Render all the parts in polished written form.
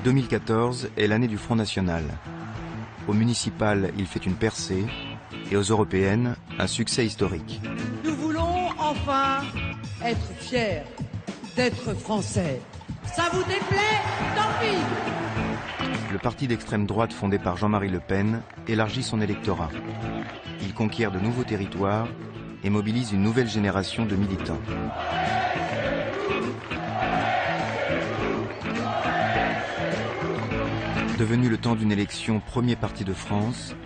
2014 est l'année du Front National. Au municipal, il fait une percée et aux européennes, un succès historique. Nous voulons enfin être fiers d'être français. Ça vous déplaît? Tant pis! Le parti d'extrême droite fondé par Jean-Marie Le Pen élargit son électorat. Il conquiert de nouveaux territoires et mobilise une nouvelle génération de militants. Devenu le temps d'une élection premier parti de France,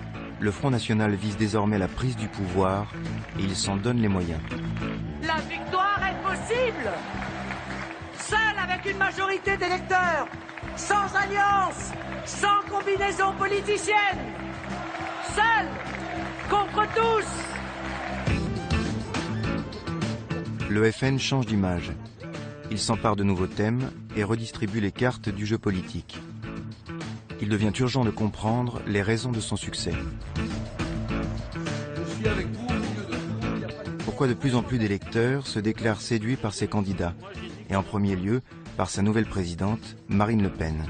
le Front National vise désormais la prise du pouvoir et il s'en donne les moyens. La victoire est possible! Seul avec une majorité d'électeurs, sans alliance, sans combinaison politicienne, seul contre tous! Le FN change d'image. Il s'empare de nouveaux thèmes et redistribue les cartes du jeu politique. Il devient urgent de comprendre les raisons de son succès. Pourquoi de plus en plus d'électeurs se déclarent séduits par ses candidats, et en premier lieu par sa nouvelle présidente, Marine Le Pen.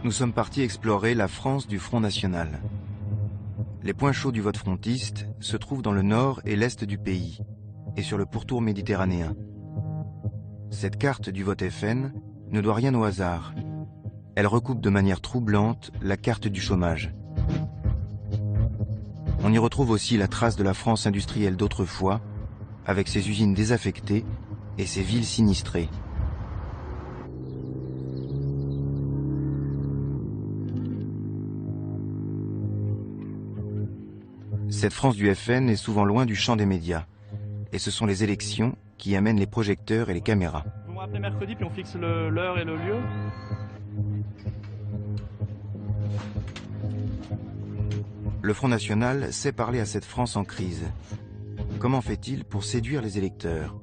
Nous sommes partis explorer la France du Front National. Les points chauds du vote frontiste se trouvent dans le nord et l'est du pays, et sur le pourtour méditerranéen. Cette carte du vote FN ne doit rien au hasard. Elle recoupe de manière troublante la carte du chômage. On y retrouve aussi la trace de la France industrielle d'autrefois, avec ses usines désaffectées et ses villes sinistrées. Cette France du FN est souvent loin du champ des médias. Et ce sont les élections qui amènent les projecteurs et les caméras. Vous me rappelez mercredi, puis on fixe l'heure et le lieu. Le Front National sait parler à cette France en crise. Comment fait-il pour séduire les électeurs?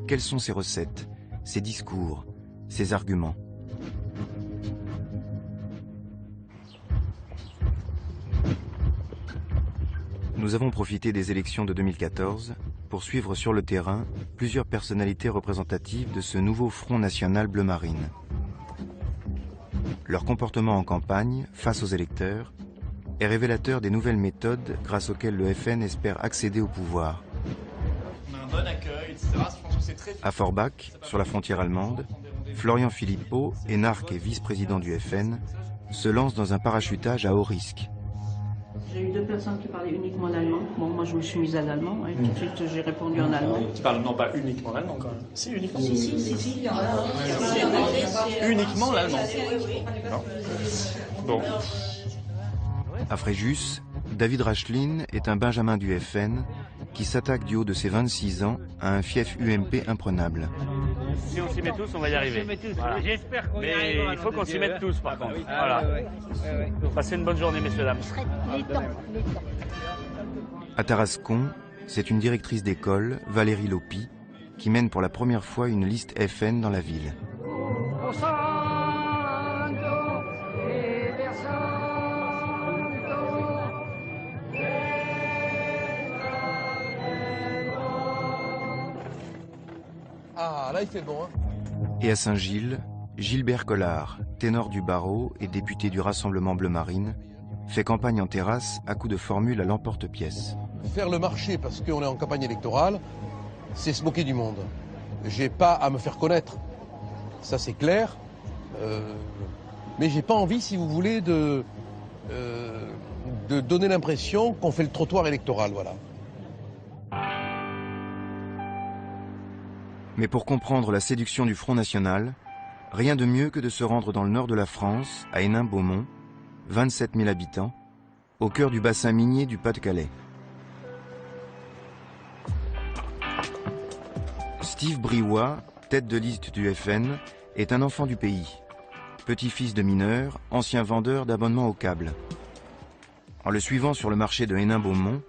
Quelles sont ses recettes, ses discours, ses arguments? Nous avons profité des élections de 2014 pour suivre sur le terrain plusieurs personnalités représentatives de ce nouveau Front National Bleu Marine. Leur comportement en campagne, face aux électeurs, est révélateur des nouvelles méthodes grâce auxquelles le FN espère accéder au pouvoir. On a un bon accueil, etc. Je pense que c'est très... À Forbach, sur la frontière allemande, Florian Philippot, énarque et vice-président du FN, se lance dans un parachutage à haut risque. J'ai eu deux personnes qui parlaient uniquement l'allemand. Bon, moi je me suis mise à l'allemand, hein. Tout de suite j'ai répondu en allemand. Qui parle non pas uniquement l'allemand quand même. Si, uniquement. Si. Uniquement l'allemand. Non. Bon. À Fréjus, David Rachlin est un benjamin du FN qui s'attaque du haut de ses 26 ans à un fief UMP imprenable. Si on s'y met tous, on va y arriver. Voilà. J'espère qu'on y arrive. Mais il faut qu'on s'y mette tous par contre. Voilà. Passez une bonne journée, messieurs, dames. À Tarascon, c'est une directrice d'école, Valérie Lopi, qui mène pour la première fois une liste FN dans la ville. Ah, là il fait bon, hein. Et à Saint-Gilles, Gilbert Collard, ténor du barreau et député du Rassemblement Bleu Marine, fait campagne en terrasse à coups de formules à l'emporte-pièce. Faire le marché parce qu'on est en campagne électorale, c'est se moquer du monde. J'ai pas à me faire connaître, ça c'est clair. Mais j'ai pas envie, si vous voulez, de donner l'impression qu'on fait le trottoir électoral, voilà. Mais pour comprendre la séduction du Front National, rien de mieux que de se rendre dans le nord de la France, à Hénin-Beaumont, 27 000 habitants, au cœur du bassin minier du Pas-de-Calais. Steve Briouat, tête de liste du FN, est un enfant du pays. Petit-fils de mineur, ancien vendeur d'abonnements au câble. En le suivant sur le marché de Hénin-Beaumont,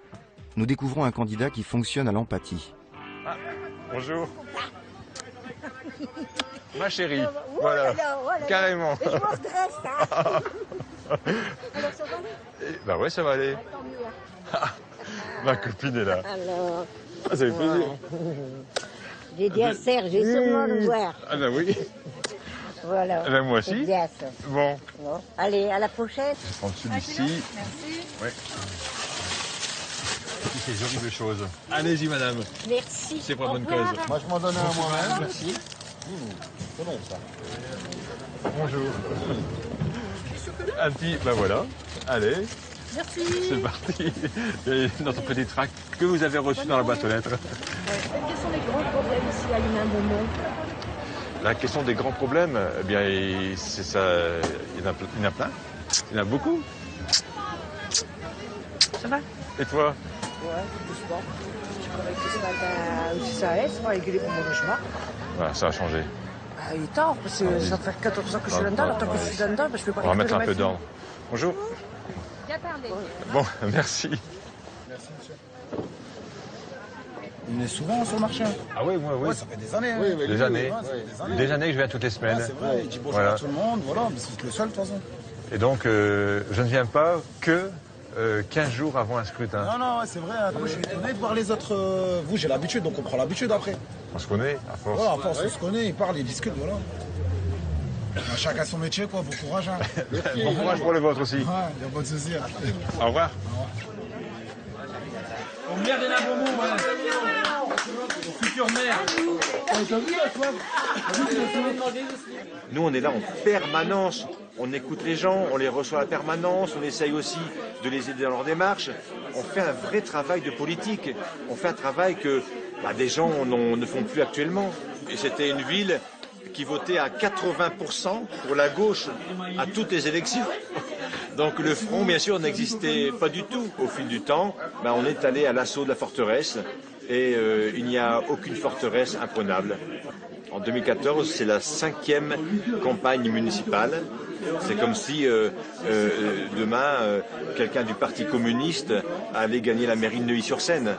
nous découvrons un candidat qui fonctionne à l'empathie. Ah, bonjour. Ma chérie. Voilà. Carrément. Et je me redresse, hein. Alors ça va aller? Bah ouais, ça va aller. Tant mieux, hein. Ma copine est là. Alors, Ah, ça fait plaisir. j'ai dit à Serge, j'ai sûrement le voir. Ah bah oui. Voilà. Eh ben, moi C'est aussi. bien, ça. Bon. Bon. Allez, à la prochaine. Je vais prendre celui-ci. Merci. Ouais. Ces horribles choses. Allez-y, madame. Merci. C'est pour la Au bonne revoir. cause. Moi, je m'en donne un moi-même. Merci. C'est bon, ça. Bonjour. Un petit, ben voilà. Allez. Merci. C'est parti. Et notre petit tract que vous avez reçu dans la boîte aux lettres. Quels sont les grands problèmes ici à Hénin-Beaumont? La question des grands problèmes, eh bien, c'est ça. Il y en a plein. Il y en a beaucoup. Ça va? Et toi? Ouais, doucement. Je croyais que ce matin aussi ça allait, c'est pas régulier pour mon logement. Voilà, ça a changé. Ah, il est tard, parce que ça fait 14 ans que je suis là-dedans, alors tant que je suis là-dedans, je peux pas On va mettre un peu récupérer ma d'ordre. Bonjour. Bon, merci. Merci, monsieur. Vous venez souvent sur le marché? Ah oui, moi, oui. Ouais, ça fait des années. Oui, des années. Des années que je viens toutes les semaines. Ouais, c'est vrai, il dit bonjour Voilà. à tout le monde, voilà, mais c'est le seul de toute façon. Et donc, je ne viens pas que 15 jours avant un scrutin. Non, non, ouais, c'est vrai. Moi, je suis étonné de voir les autres. Vous, j'ai l'habitude, donc on prend l'habitude après. On se connaît, à force. Voilà, à force, on se connaît, ils parlent, ils discutent, voilà. Chacun son métier, quoi. Bon courage, hein. Bon courage pour le vôtre aussi. Ouais, il n'y a pas de souci. Au revoir. Au maire d'Hénin-Beaumont, futur maire. Nous, on est là en permanence. On écoute les gens, on les reçoit à la permanence, on essaye aussi de les aider dans leur démarche. On fait un vrai travail de politique. On fait un travail que des gens ne font plus actuellement. Et c'était une ville qui votait à 80% pour la gauche à toutes les élections. Donc le front, bien sûr, n'existait pas du tout. Au fil du temps, on est allé à l'assaut de la forteresse et il n'y a aucune forteresse imprenable. En 2014, c'est la 5e campagne municipale. C'est comme si demain, quelqu'un du Parti communiste allait gagner la mairie de Neuilly-sur-Seine.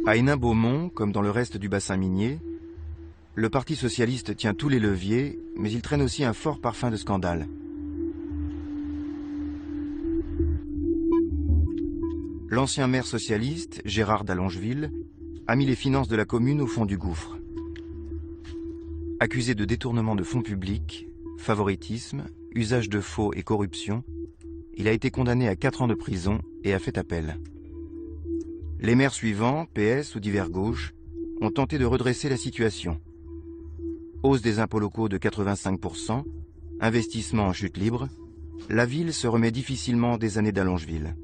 À Hénin-Beaumont, comme dans le reste du bassin minier, le Parti socialiste tient tous les leviers, mais il traîne aussi un fort parfum de scandale. L'ancien maire socialiste, Gérard d'Allongeville, a mis les finances de la commune au fond du gouffre. Accusé de détournement de fonds publics, favoritisme, usage de faux et corruption, il a été condamné à 4 ans de prison et a fait appel. Les maires suivants, PS ou divers gauches, ont tenté de redresser la situation. Hausse des impôts locaux de 85%, investissement en chute libre, la ville se remet difficilement des années d'Allongeville.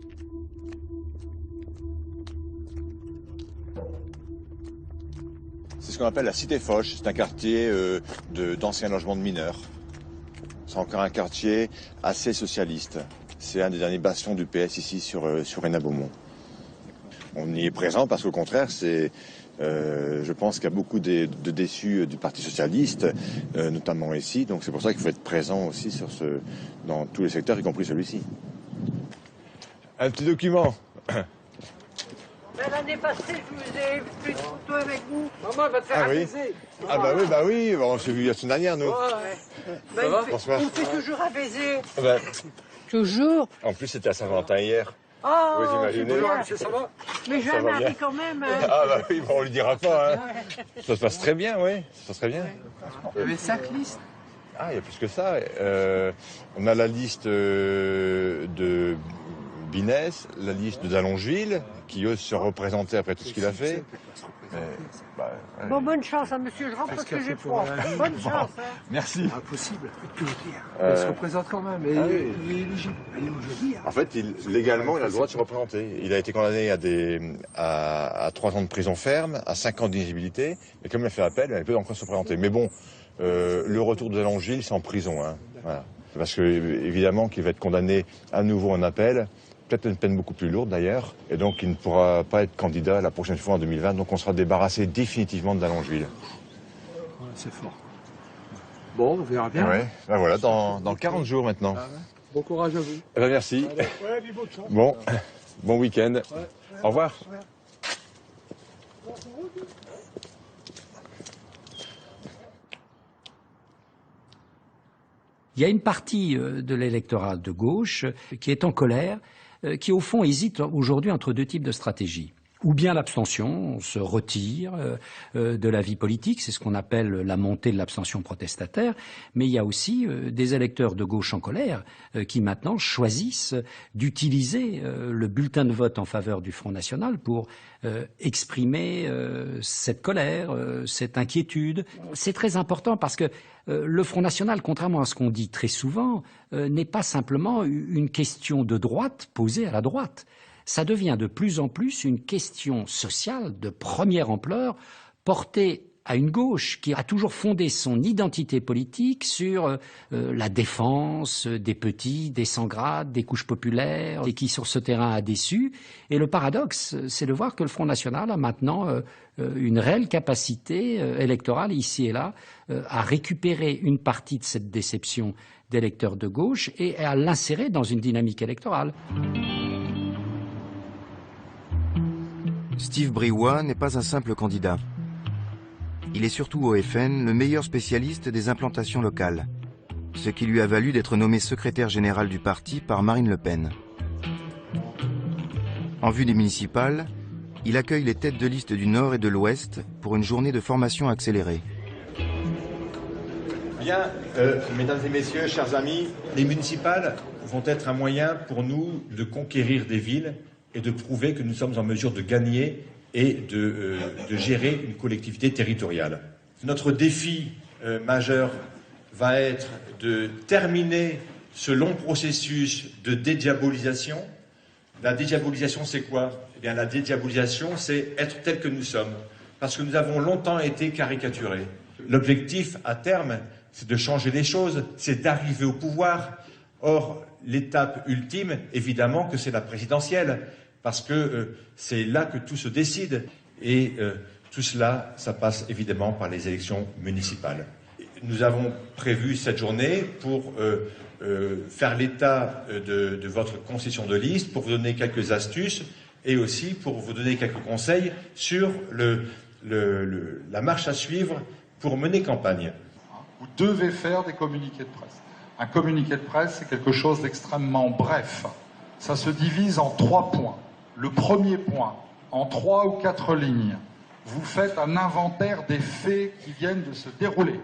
C'est ce qu'on appelle la Cité Foch. C'est un quartier d'anciens logements de mineurs. C'est encore un quartier assez socialiste. C'est un des derniers bastions du PS ici sur Hénin-Beaumont. On y est présent parce qu'au contraire, je pense qu'il y a beaucoup de déçus du Parti socialiste, notamment ici. Donc c'est pour ça qu'il faut être présent aussi dans tous les secteurs, y compris celui-ci. Un petit document. L'année passée, je vous ai pris de photos avec vous. Maman va te faire apaiser. Ah bah oui, on s'est vu la semaine dernière, nous. Ça va, François? Il me fait toujours apaiser. Toujours. En plus, c'était à Saint-Valentin hier. Oh, vous imaginez? ça va. Mais j'ai un mari quand même. Ah bah oui, on lui dira pas. Hein. Ça se passe très bien, oui. Ça se passe très bien. Il y avait 5 listes. Ah, il y a plus que ça. On a la liste de Binès, la liste de Dallongeville, qui ose se représenter après tout ce qu'il a fait. Mais, Bon, bonne chance, hein, monsieur. Je rentre parce que j'ai froid. Bonne chance. Hein. Merci. Impossible. Que dire. Il se représente quand même. Et il est éligible. En fait, légalement, il a le droit de se représenter. Il a été condamné à 3 ans de prison ferme, à 5 ans d'inéligibilité. Mais comme il a fait appel, il peut encore se représenter. Mais bon, le retour de Dallongeville, c'est en prison. Hein. Voilà. Parce que, évidemment, qu'il va être condamné à nouveau en appel. Peut-être une peine beaucoup plus lourde d'ailleurs, et donc il ne pourra pas être candidat la prochaine fois en 2020, donc on sera débarrassé définitivement de Dallongeville. Ouais, c'est fort. Bon, on verra bien. Ouais, voilà, dans 40 jours maintenant. Ah ouais. Bon courage à vous. Merci. Ouais, bonne chance. Bon week-end. Ouais. Au revoir. Ouais. Il y a une partie de l'électorat de gauche qui est en colère, qui au fond hésite aujourd'hui entre deux types de stratégies. Ou bien l'abstention, on se retire de la vie politique, c'est ce qu'on appelle la montée de l'abstention protestataire, mais il y a aussi des électeurs de gauche en colère qui maintenant choisissent d'utiliser le bulletin de vote en faveur du Front National pour exprimer cette colère, cette inquiétude. C'est très important parce que le Front National, contrairement à ce qu'on dit très souvent, n'est pas simplement une question de droite posée à la droite. Ça devient de plus en plus une question sociale de première ampleur portée à une gauche qui a toujours fondé son identité politique sur la défense des petits, des sans-grades, des couches populaires, et qui sur ce terrain a déçu. Et le paradoxe, c'est de voir que le Front National a maintenant une réelle capacité électorale ici et là à récupérer une partie de cette déception d'électeurs de gauche et à l'insérer dans une dynamique électorale. Steve Briouat n'est pas un simple candidat. Il est surtout au FN le meilleur spécialiste des implantations locales, ce qui lui a valu d'être nommé secrétaire général du parti par Marine Le Pen. En vue des municipales, il accueille les têtes de liste du Nord et de l'Ouest pour une journée de formation accélérée. Bien, mesdames et messieurs, chers amis, les municipales vont être un moyen pour nous de conquérir des villes et de prouver que nous sommes en mesure de gagner et de gérer une collectivité territoriale. Notre défi majeur va être de terminer ce long processus de dédiabolisation. La dédiabolisation, c'est quoi? Eh bien, la dédiabolisation, c'est être tel que nous sommes, parce que nous avons longtemps été caricaturés. L'objectif, à terme, c'est de changer les choses, c'est d'arriver au pouvoir. Or, l'étape ultime, évidemment, que c'est la présidentielle, parce que c'est là que tout se décide. Et tout cela, ça passe évidemment par les élections municipales. Nous avons prévu cette journée pour faire l'état de votre concession de liste, pour vous donner quelques astuces et aussi pour vous donner quelques conseils sur la marche à suivre pour mener campagne. Vous devez faire des communiqués de presse. Un communiqué de presse, c'est quelque chose d'extrêmement bref. Ça se divise en 3 points. Le premier point, en 3 ou 4 lignes, vous faites un inventaire des faits qui viennent de se dérouler.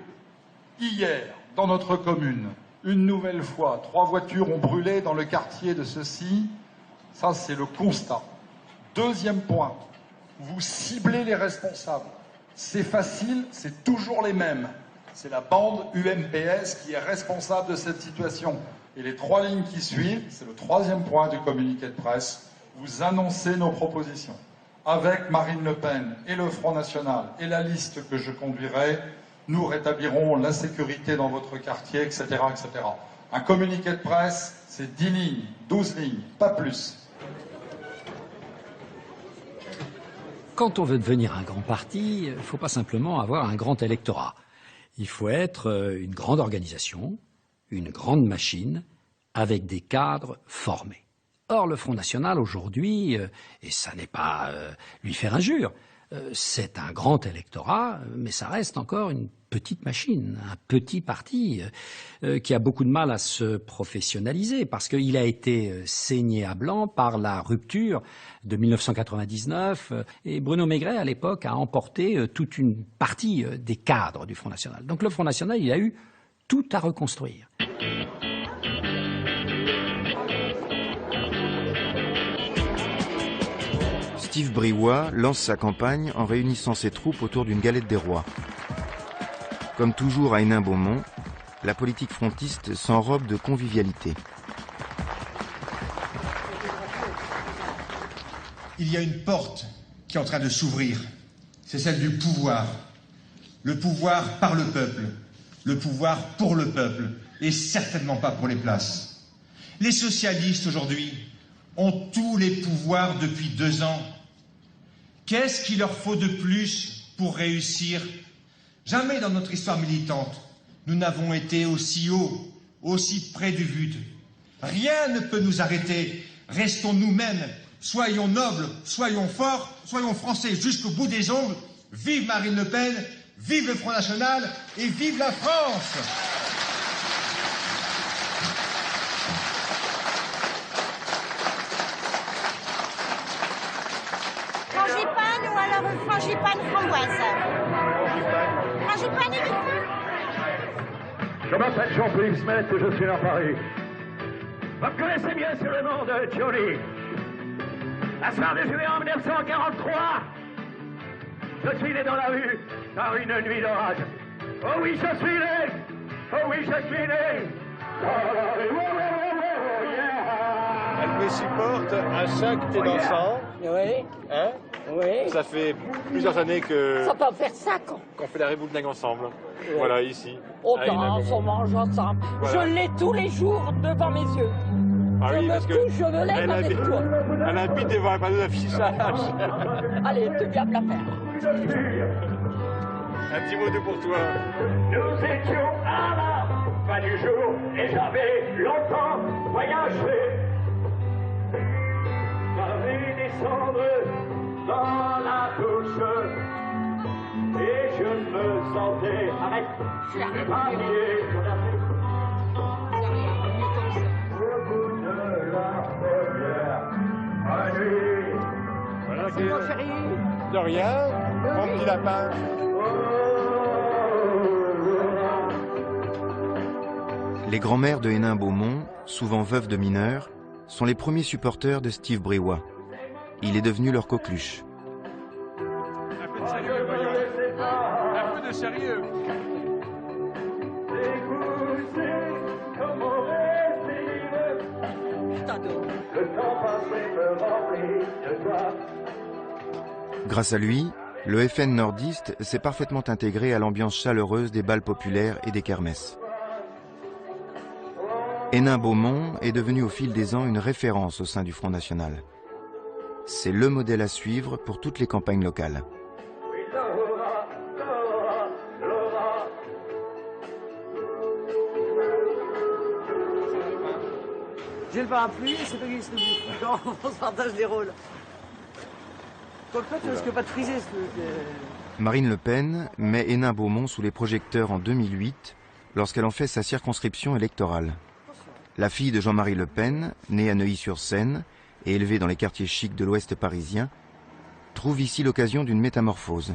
Hier, dans notre commune, une nouvelle fois, 3 voitures ont brûlé dans le quartier de ceci. Ça, c'est le constat. Deuxième point, vous ciblez les responsables. C'est facile, c'est toujours les mêmes. C'est la bande UMPS qui est responsable de cette situation. Et les 3 lignes qui suivent, c'est le 3e point du communiqué de presse. Vous annoncez nos propositions. Avec Marine Le Pen et le Front National et la liste que je conduirai, nous rétablirons la sécurité dans votre quartier, etc., etc. Un communiqué de presse, c'est 10 lignes, 12 lignes, pas plus. Quand on veut devenir un grand parti, il ne faut pas simplement avoir un grand électorat. Il faut être une grande organisation, une grande machine, avec des cadres formés. Or, le Front National, aujourd'hui, et ça n'est pas lui faire injure, c'est un grand électorat, mais ça reste encore une petite machine, un petit parti qui a beaucoup de mal à se professionnaliser parce qu'il a été saigné à blanc par la rupture de 1999 et Bruno Maigret, à l'époque, a emporté toute une partie des cadres du Front National. Donc le Front National, il a eu tout à reconstruire. Steve Briouat lance sa campagne en réunissant ses troupes autour d'une galette des rois. Comme toujours à Hénin-Beaumont, la politique frontiste s'enrobe de convivialité. Il y a une porte qui est en train de s'ouvrir. C'est celle du pouvoir. Le pouvoir par le peuple. Le pouvoir pour le peuple. Et certainement pas pour les places. Les socialistes aujourd'hui ont tous les pouvoirs depuis 2 ans. Qu'est-ce qu'il leur faut de plus pour réussir? Jamais dans notre histoire militante, nous n'avons été aussi haut, aussi près du but. Rien ne peut nous arrêter. Restons nous-mêmes. Soyons nobles, soyons forts, soyons français jusqu'au bout des ongles. Vive Marine Le Pen, vive le Front National et vive la France! Frangipane ou alors frangipane framboise? Frangipane et midi. Je m'appelle Jean-Philippe Smith et je suis dans Paris. Vous me connaissez bien sur le nom de Johnny. La soirée de juillet en 1943, je suis né dans la rue par une nuit d'orage. Oh oui, je suis né! Oh oui, je suis né! Elle me supporte à chaque thé dansant. Oui. Hein? Oui. Ça fait plusieurs années que... Ça peut faire 5 ans. Qu'on fait la Réboudlingue ensemble. Oui. Voilà, ici. On danse, on mange ensemble. Voilà. Je l'ai tous les jours devant mes yeux. Ah je oui, me parce couche, je me lève avec toi. Elle habite devant un panneau d'affichage. Allez, tu viens me la faire. Un petit mot de pour toi. Nous étions à la fin du jour et j'avais longtemps voyagé. J'avais descendre dans la douche et je me sentais marié sur la au bout de la première nuit. Voilà, de rien, mon petit lapin. Les grands-mères de Hénin-Beaumont, souvent veuves de mineurs, sont les premiers supporters de Steve Briouat. Il est devenu leur coqueluche. Un peu de sérieux, voyons. Un peu de sérieux. Grâce à lui, le FN nordiste s'est parfaitement intégré à l'ambiance chaleureuse des bals populaires et des kermesses. Hénin-Beaumont est devenu au fil des ans une référence au sein du Front National. C'est le modèle à suivre pour toutes les campagnes locales. J'ai le parapluie, c'est toi qui se quand on se partage les rôles. Donc toi, tu risques pas de friser ce truc. Marine Le Pen met Hénin-Beaumont sous les projecteurs en 2008 lorsqu'elle en fait sa circonscription électorale. La fille de Jean-Marie Le Pen, née à Neuilly-sur-Seine et élevée dans les quartiers chics de l'Ouest parisien, trouve ici l'occasion d'une métamorphose.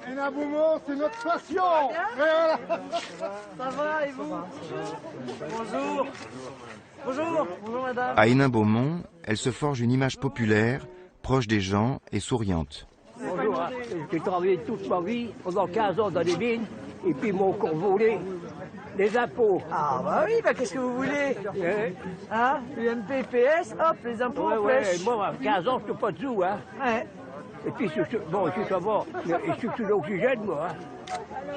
Hénin-Beaumont, c'est notre passion. Voilà. Ça va et vous? Bonjour. Bonjour. Bonjour madame. À Hénin-Beaumont, elle se forge une image populaire, proche des gens et souriante. Bonjour, j'ai travaillé toute ma vie, pendant 15 ans dans les mines, et puis ils m'ont encore volé les impôts. Ah bah oui, bah qu'est-ce que vous voulez? Hein? UMPPS, hop, les impôts en flèche. Ouais, moi, 15 ans, je ne pas de sous, hein. Ouais. Et puis, bon, je suis savoir, je suis sous l'oxygène, moi, hein.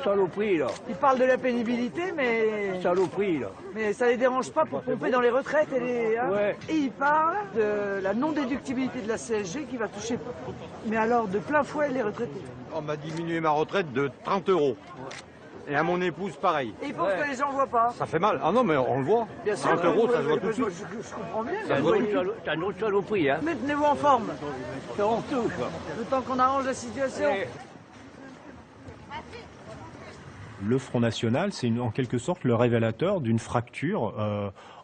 Saloperie, là. Ils parlent de la pénibilité, mais... Saloperie, là. Mais ça les dérange pas pour pomper dans les retraites et les... Hein. Ouais. Et ils parlent de la non-déductibilité de la CSG qui va toucher, mais alors de plein fouet les retraités. On m'a diminué ma retraite de 30 €. Et à mon épouse, pareil. Et ils pensent que les gens voient pas. Ça fait mal. Ah non, mais on le voit. Bien sûr, 30 €, ça se voit tout de suite. Je comprends bien. C'est un autre saloperie, hein. Mais tenez-vous en forme. C'est en tout, quoi. Le temps qu'on arrange la situation. Ouais. Le Front National, c'est en quelque sorte le révélateur d'une fracture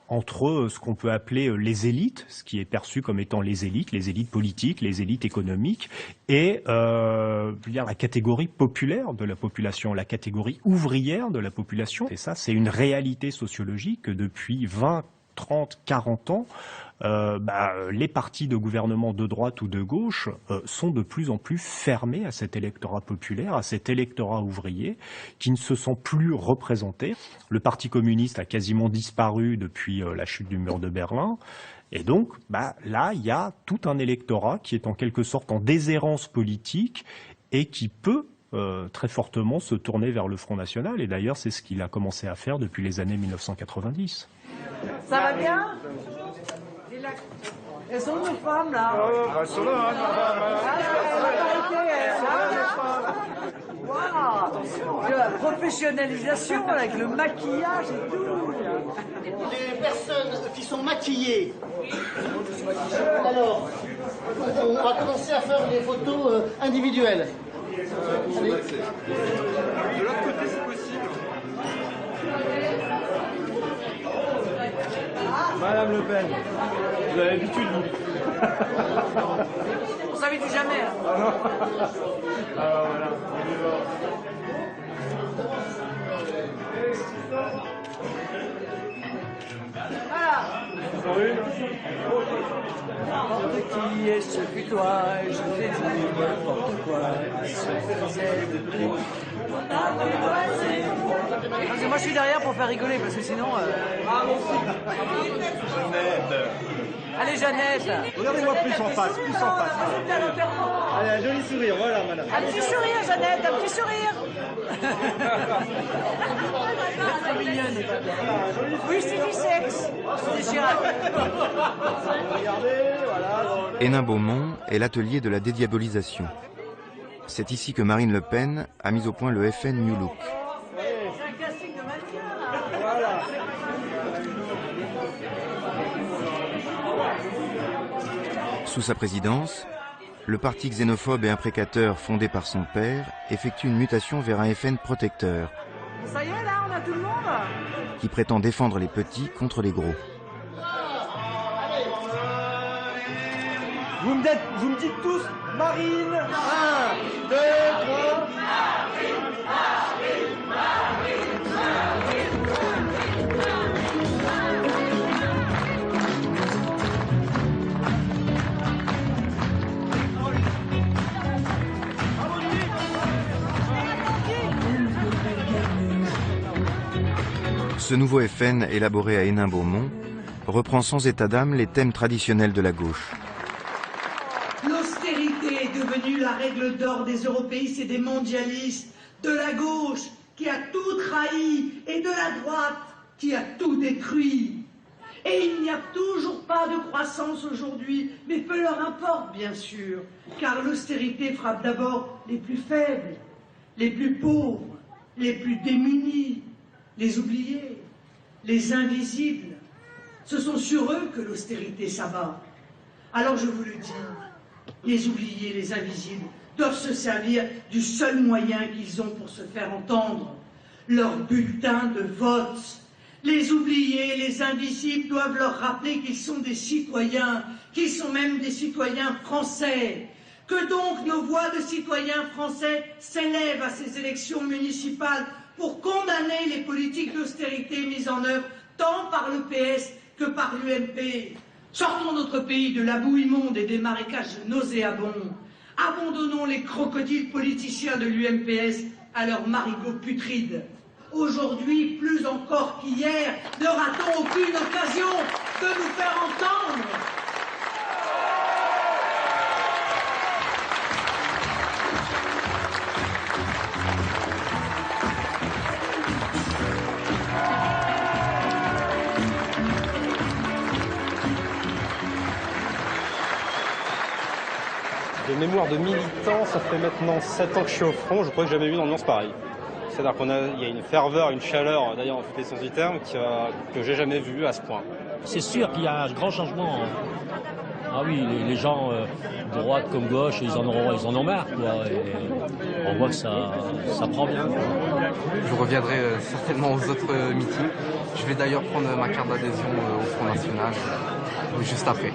entre ce qu'on peut appeler les élites, ce qui est perçu comme étant les élites politiques, les élites économiques, et la catégorie populaire de la population, la catégorie ouvrière de la population. Et ça, c'est une réalité sociologique que depuis 20, 30, 40 ans, les partis de gouvernement de droite ou de gauche sont de plus en plus fermés à cet électorat populaire, à cet électorat ouvrier, qui ne se sent plus représenté. Le Parti communiste a quasiment disparu depuis la chute du mur de Berlin. Et donc, là, il y a tout un électorat qui est en quelque sorte en déshérence politique et qui peut très fortement se tourner vers le Front National. Et d'ailleurs, c'est ce qu'il a commencé à faire depuis les années 1990. Ça va bien? Elles sont nos femmes là. Elles sont là, Waouh! professionnalisation avec le maquillage et tout. Les personnes qui sont maquillées. Alors, on va commencer à faire des photos individuelles. Allez. De l'autre côté, c'est possible. Madame Le Pen, vous avez l'habitude, vous. On s'habitue jamais. Hein. Ah non. Alors voilà. N'importe qui est ce que toi, je fais dire n'importe quoi. Parce que moi je suis derrière pour faire rigoler, parce que sinon... Allez Jeannette. Regardez-moi plus en face, plus en face. Allez, un joli sourire, voilà madame. Un petit sourire Jeannette, un petit sourire. Très mignonne. Oui, c'est du sexe. C'est Chirac. Regardez, voilà. Hénin-Beaumont est l'atelier de la dédiabolisation. C'est ici que Marine Le Pen a mis au point le FN New Look. C'est un casting de mannequin. Voilà. Sous sa présidence, le parti xénophobe et imprécateur fondé par son père effectue une mutation vers un FN protecteur Ça y est, là, on a tout le monde. qui prétend défendre les petits contre les gros. Vous me dites tous Marine. 1, 2, 3. Ce nouveau FN, élaboré à Hénin-Beaumont, reprend sans état d'âme les thèmes traditionnels de la gauche. L'austérité est devenue la règle d'or des européistes et des mondialistes, de la gauche qui a tout trahi et de la droite qui a tout détruit. Et il n'y a toujours pas de croissance aujourd'hui, mais peu leur importe bien sûr, car l'austérité frappe d'abord les plus faibles, les plus pauvres, les plus démunis, les oubliés, les invisibles. Ce sont sur eux que l'austérité s'abat. Alors je vous le dis, les oubliés, les invisibles, doivent se servir du seul moyen qu'ils ont pour se faire entendre, leur bulletin de vote. Les oubliés, les invisibles doivent leur rappeler qu'ils sont des citoyens, qu'ils sont même des citoyens français, que donc nos voix de citoyens français s'élèvent à ces élections municipales pour condamner les politiques d'austérité mises en œuvre tant par le PS que par l'UMP. Sortons notre pays de la boue immonde et des marécages nauséabonds. Abandonnons les crocodiles politiciens de l'UMPS à leurs marigots putrides. Aujourd'hui, plus encore qu'hier, ne ratons aucune occasion de nous faire entendre. De mémoire de militant, ça fait maintenant 7 ans que je suis au front, je crois que j'ai jamais vu une ambiance pareille. C'est-à-dire qu'il y a une ferveur, une chaleur, d'ailleurs en toutes les sens du terme, que j'ai jamais vu à ce point. C'est sûr qu'il y a un grand changement. Ah oui, les gens, droite comme gauche, ils en ont marre, quoi. Et on voit que ça prend bien. Je reviendrai certainement aux autres meetings. Je vais d'ailleurs prendre ma carte d'adhésion au Front National juste après.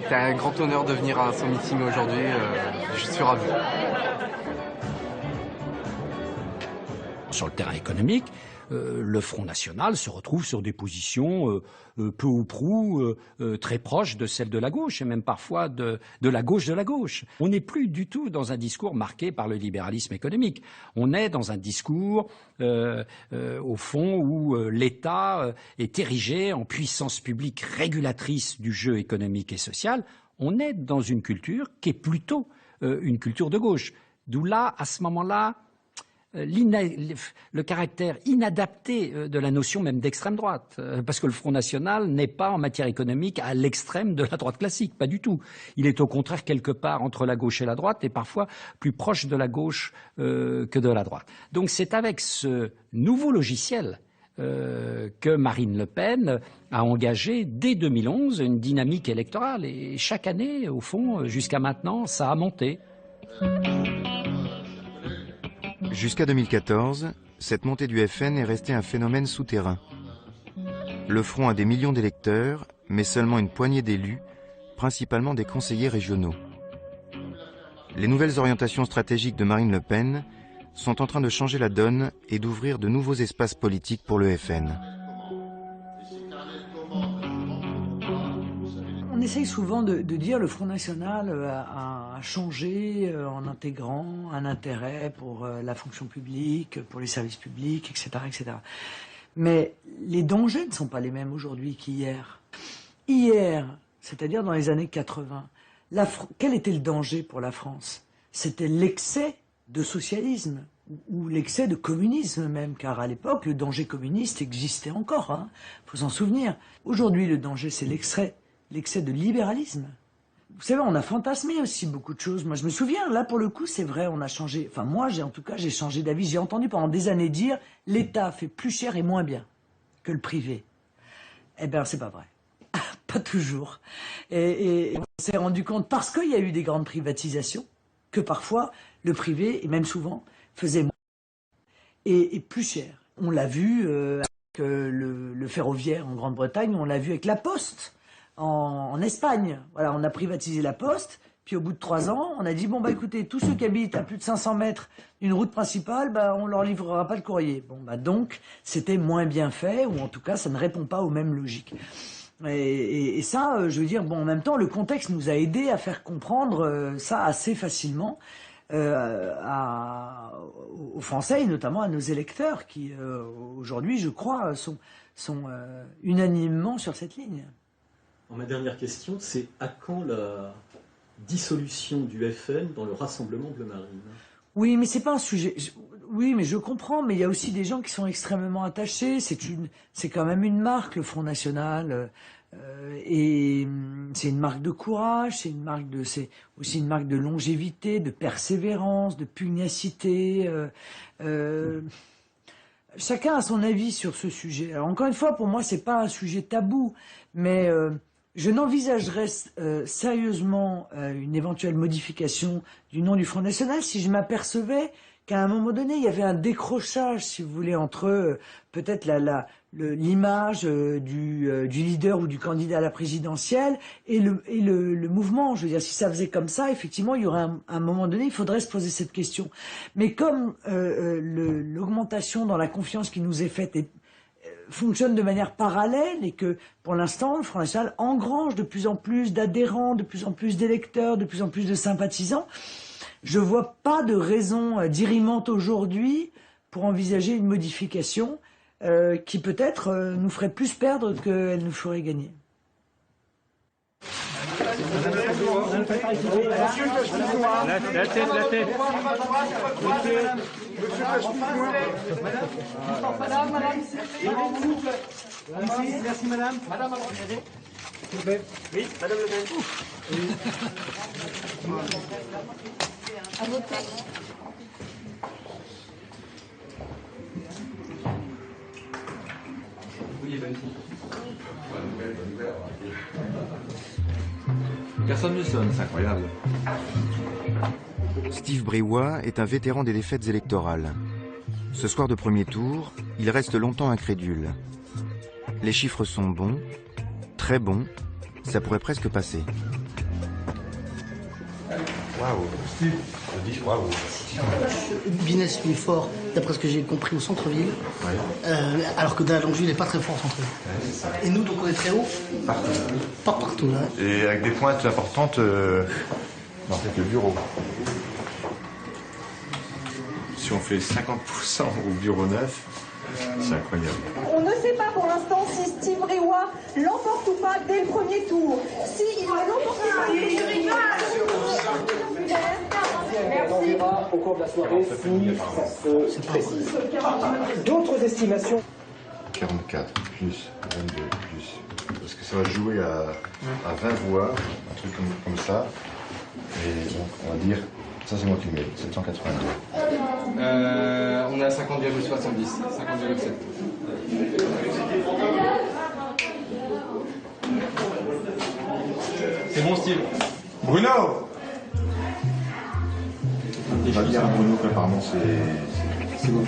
C'est un grand honneur de venir à ce meeting aujourd'hui. Je suis ravi. Sur le terrain économique, le Front National se retrouve sur des positions peu ou prou très proches de celles de la gauche, et même parfois de la gauche de la gauche. On n'est plus du tout dans un discours marqué par le libéralisme économique. On est dans un discours, au fond, où l'État est érigé en puissance publique régulatrice du jeu économique et social. On est dans une culture qui est plutôt une culture de gauche. D'où là, à ce moment-là, le caractère inadapté de la notion même d'extrême droite, parce que le Front National n'est pas en matière économique à l'extrême de la droite classique, pas du tout. Il est au contraire quelque part entre la gauche et la droite, et parfois plus proche de la gauche que de la droite. Donc c'est avec ce nouveau logiciel que Marine Le Pen a engagé dès 2011 une dynamique électorale, et chaque année, au fond, jusqu'à maintenant, ça a monté. Jusqu'à 2014, cette montée du FN est restée un phénomène souterrain. Le Front a des millions d'électeurs, mais seulement une poignée d'élus, principalement des conseillers régionaux. Les nouvelles orientations stratégiques de Marine Le Pen sont en train de changer la donne et d'ouvrir de nouveaux espaces politiques pour le FN. On essaye souvent de dire que le Front National a changé en intégrant un intérêt pour la fonction publique, pour les services publics, etc., etc. Mais les dangers ne sont pas les mêmes aujourd'hui qu'hier. Hier, c'est-à-dire dans les années 80, quel était le danger pour la France? C'était l'excès de socialisme, ou l'excès de communisme même, car à l'époque, le danger communiste existait encore, hein, faut s'en souvenir. Aujourd'hui, le danger, c'est l'excès de libéralisme. Vous savez, on a fantasmé aussi beaucoup de choses. Moi, je me souviens, là, pour le coup, c'est vrai, on a changé. Enfin, moi, j'ai changé d'avis. J'ai entendu pendant des années dire « l'État fait plus cher et moins bien que le privé ». Eh bien, c'est pas vrai. Pas toujours. Et on s'est rendu compte, parce qu'il y a eu des grandes privatisations, que parfois, le privé, et même souvent, faisait moins et plus cher. On l'a vu avec le ferroviaire en Grande-Bretagne, on l'a vu avec la Poste en Espagne. Voilà, on a privatisé la Poste, puis au bout de 3 ans, on a dit, bon, bah écoutez, tous ceux qui habitent à plus de 500 mètres d'une route principale, bah, on leur livrera pas le courrier. Bon, bah donc, c'était moins bien fait, ou en tout cas, ça ne répond pas aux mêmes logiques. Et ça, je veux dire, bon, en même temps, le contexte nous a aidés à faire comprendre ça assez facilement aux Français, et notamment à nos électeurs, qui, aujourd'hui, je crois, sont unanimement sur cette ligne. Ma dernière question, c'est à quand la dissolution du FN dans le Rassemblement Bleu Marine? Oui, mais c'est pas un sujet... Oui, mais je comprends, mais il y a aussi des gens qui sont extrêmement attachés. C'est quand même une marque, le Front National, et c'est une marque de courage, c'est aussi une marque de longévité, de persévérance, de pugnacité. Chacun a son avis sur ce sujet. Alors encore une fois, pour moi, c'est pas un sujet tabou, mais je n'envisagerais sérieusement une éventuelle modification du nom du Front National si je m'apercevais qu'à un moment donné, il y avait un décrochage, si vous voulez, entre peut-être l'image du leader ou du candidat à la présidentielle et le mouvement. Je veux dire, si ça faisait comme ça, effectivement, il y aurait un moment donné, il faudrait se poser cette question. Mais comme l'augmentation dans la confiance qui nous est faite fonctionne de manière parallèle, et que, pour l'instant, le Front National engrange de plus en plus d'adhérents, de plus en plus d'électeurs, de plus en plus de sympathisants, je vois pas de raison dirimante aujourd'hui pour envisager une modification qui peut-être nous ferait plus perdre qu'elle nous ferait gagner. La tête. Merci madame. Madame, oui, madame Le Pen. À votre place. Personne ne sonne, c'est incroyable. Steve Briouat est un vétéran des défaites électorales. Ce soir de premier tour, il reste longtemps incrédule. Les chiffres sont bons, très bons, ça pourrait presque passer. Waouh, Steve, je dis waouh. Binès est fort, d'après ce que j'ai compris, au centre-ville, alors que Delalongeville n'est pas très fort au centre-ville. Ouais, et nous, donc, on est très haut. Partout. Pas partout, là. Et avec des pointes importantes dans quelques bureaux. Si on fait 50% au bureau 9, c'est incroyable. On ne sait pas pour l'instant si Steve Briouat l'emporte ou pas dès le premier tour. Si il ne l'emporte pas, On verra au cours de la soirée si ça se précise. D'autres estimations? 44 plus 22 plus. Parce que ça va jouer à 20 voix, un truc comme ça. Et donc, on va dire, ça c'est moi qui mets, 782. On est à 50,70, 50,7. C'est bon style. Bruno! On va dire à Bruno qu'apparemment c'est bon.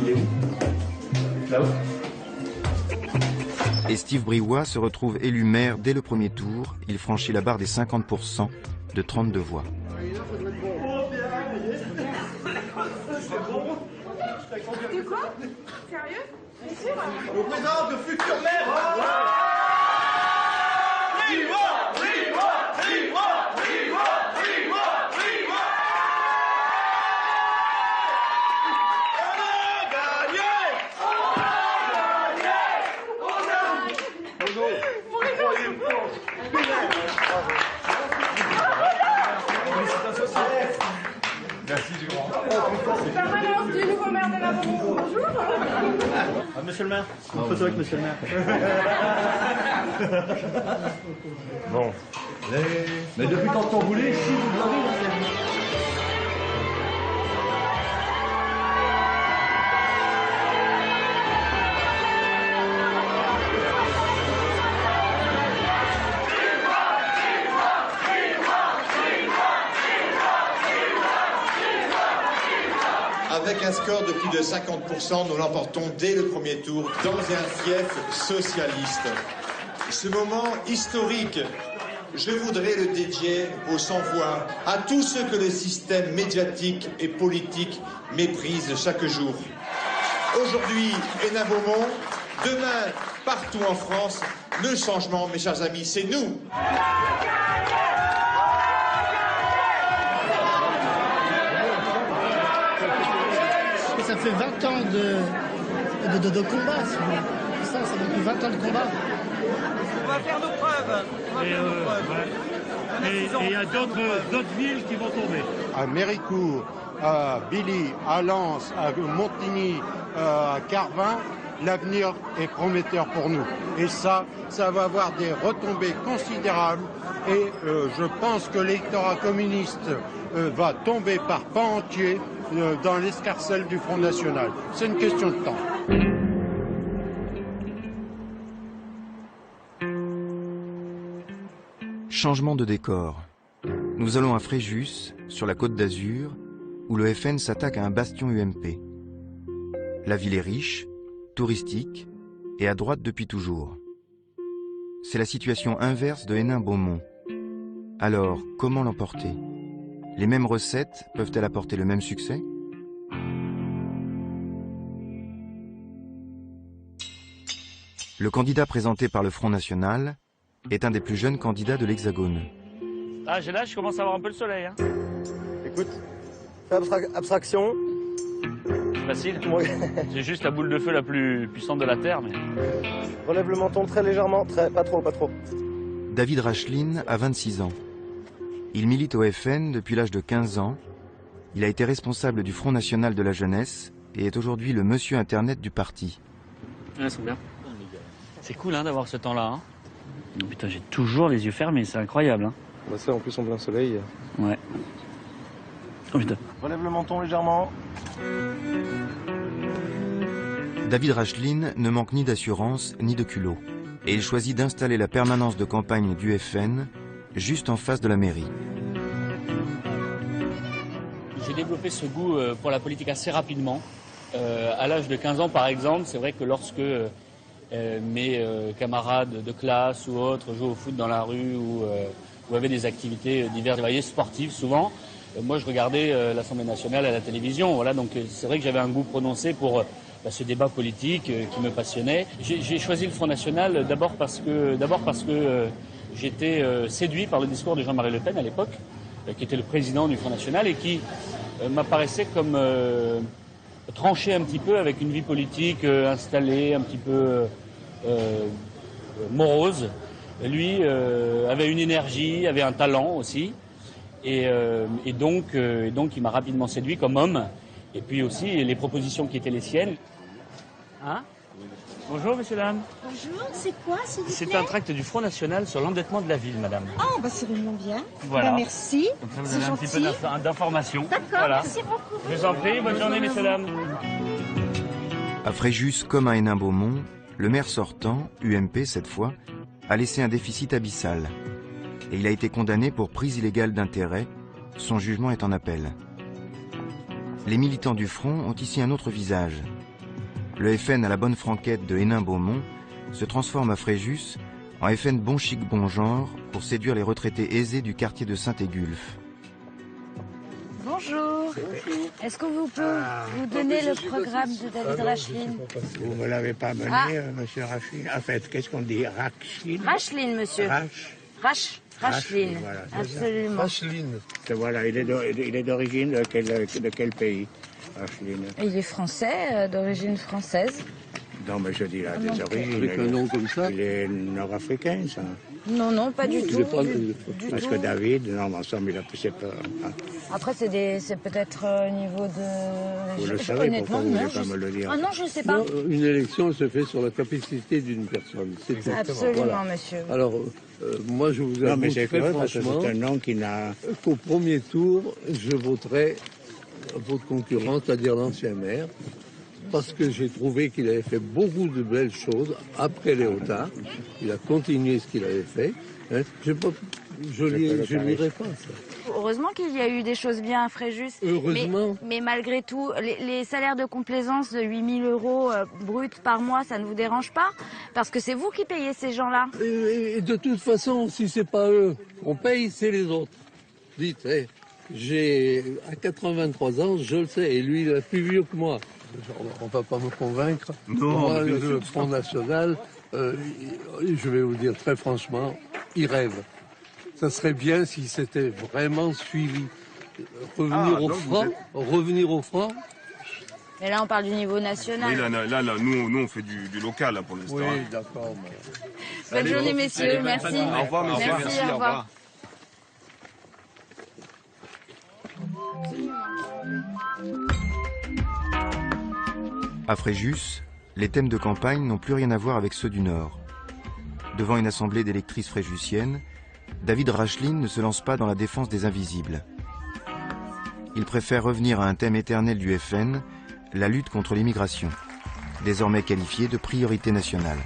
Il est où? Là-haut. Et Steve Briouat se retrouve élu maire dès le premier tour. Il franchit la barre des 50% de 32 voix. De quoi? Sérieux? T'es sûr? Je vous présente le futur maire. Merci du grand. Permanence du nouveau maire de la Beaumont. Bonjour. Ah, monsieur le maire, une photo avec monsieur le maire. Bon. Mais depuis quand on voulait, si vous l'avez. Avec un score de plus de 50%, nous l'emportons dès le premier tour dans un fief socialiste. Ce moment historique, je voudrais le dédier aux sans-voix, à tous ceux que le système médiatique et politique méprise chaque jour. Aujourd'hui, Hénin-Beaumont, demain, partout en France, le changement, mes chers amis, c'est nous. Ça fait 20 ans de combat, si vous voulez. Ça fait depuis 20 ans de combat. On va faire nos preuves. Et il y a d'autres villes qui vont tomber. À Méricourt, à Billy, à Lens, à Montigny, à Carvin, l'avenir est prometteur pour nous. Et ça va avoir des retombées considérables. Et je pense que l'électorat communiste va tomber par pans entiers dans l'escarcelle du Front National. C'est une question de temps. Changement de décor. Nous allons à Fréjus, sur la Côte d'Azur, où le FN s'attaque à un bastion UMP. La ville est riche, touristique et à droite depuis toujours. C'est la situation inverse de Hénin-Beaumont. Alors, comment l'emporter? Les mêmes recettes peuvent-elles apporter le même succès? Le candidat présenté par le Front National est un des plus jeunes candidats de l'Hexagone. Ah, là, je commence à avoir un peu le soleil. Hein. Écoute, fais abstraction. C'est facile. C'est juste la boule de feu la plus puissante de la Terre. Mais... Relève le menton très légèrement, pas trop. David Racheline a 26 ans. Il milite au FN depuis l'âge de 15 ans. Il a été responsable du Front National de la Jeunesse et est aujourd'hui le monsieur Internet du parti. Ouais, ils sont bien. C'est cool hein, d'avoir ce temps-là. Hein. Oh, putain, j'ai toujours les yeux fermés, c'est incroyable. Hein. Bah ça, en plus, en plein soleil. Ouais. Oh putain. Relève le menton légèrement. David Racheline ne manque ni d'assurance ni de culot. Et il choisit d'installer la permanence de campagne du FN juste en face de la mairie. J'ai développé ce goût pour la politique assez rapidement. À l'âge de 15 ans, par exemple, c'est vrai que lorsque mes camarades de classe ou autres jouaient au foot dans la rue ou avaient des activités diverses et variées, sportives souvent, moi je regardais l'Assemblée nationale à la télévision. Voilà, donc c'est vrai que j'avais un goût prononcé pour ce débat politique qui me passionnait. J'ai choisi le Front National d'abord parce que j'étais séduit par le discours de Jean-Marie Le Pen à l'époque, qui était le président du Front National et qui m'apparaissait comme tranché un petit peu avec une vie politique installée, un petit peu morose. Lui avait une énergie, avait un talent aussi. Et donc il m'a rapidement séduit comme homme. Et puis aussi les propositions qui étaient les siennes. Hein? Bonjour, messieurs, dames. Bonjour, c'est quoi, s'il vous plaît? C'est un tract du Front National sur l'endettement de la ville, madame. Oh, bah c'est vraiment bien. Voilà. Bah, merci. Comme ça, vous C'est avez un gentil. petit peu d'informations. D'accord, Voilà. merci beaucoup. Je vous en prie, bonne journée, messieurs, dames. À Fréjus comme à Hénin-Beaumont, le maire sortant, UMP cette fois, a laissé un déficit abyssal. Et il a été condamné pour prise illégale d'intérêt. Son jugement est en appel. Les militants du Front ont ici un autre visage. Le FN à la bonne franquette de Hénin-Beaumont se transforme à Fréjus en FN bon chic bon genre pour séduire les retraités aisés du quartier de Saint-Égulphe. Bonjour. Est-ce qu'on vous peut vous donner le programme de David Racheline? Vous ne me l'avez pas mené, monsieur Racheline. En fait, qu'est-ce qu'on dit? Racheline? Racheline, monsieur. Racheline. Voilà, absolument. Racheline. Voilà, il est d'origine de quel pays, Racheline? Il est français, d'origine française. Non, mais je dis là, des origines. Avec un nom comme ça? Il est nord-africain, ça. Non, non, pas du tout. Parce que David, non, mais ensemble, il a poussé peur. Après, c'est peut-être au niveau de... Vous le savez, pourquoi vous ne voulez pas me le dire? Ah non, je ne sais pas. Non, une élection se fait sur la capacité d'une personne. Absolument, voilà. Monsieur. Alors, moi, je vous avoue très franchement c'est un nom qui n'a... qu'au premier tour, je voterai votre concurrent, c'est-à-dire l'ancien maire, parce que j'ai trouvé qu'il avait fait beaucoup de belles choses après Léotard. Il a continué ce qu'il avait fait. Hein. Je n'irai pas ça. Heureusement qu'il y a eu des choses bien à Fréjus. Heureusement. Mais malgré tout, les salaires de complaisance de 8 000 euros bruts par mois, ça ne vous dérange pas? Parce que c'est vous qui payez ces gens-là. Et de toute façon, si c'est pas eux qu'on paye, c'est les autres. Dites, à 83 ans, je le sais, et lui, il est plus vieux que moi. On ne va pas me convaincre. Non, moi, le Front National, je vais vous dire très franchement, il rêve. Ça serait bien si c'était vraiment suivi. Revenir au franc. Mais là, on parle du niveau national. Oui, là, nous, on fait du local là, pour l'instant. Oui, d'accord. Bonne journée, messieurs. Merci. Au revoir, monsieur. Merci, au revoir. À Fréjus, les thèmes de campagne n'ont plus rien à voir avec ceux du Nord. Devant une assemblée d'électrices fréjussiennes, David Racheline ne se lance pas dans la défense des invisibles. Il préfère revenir à un thème éternel du FN, la lutte contre l'immigration, désormais qualifiée de priorité nationale.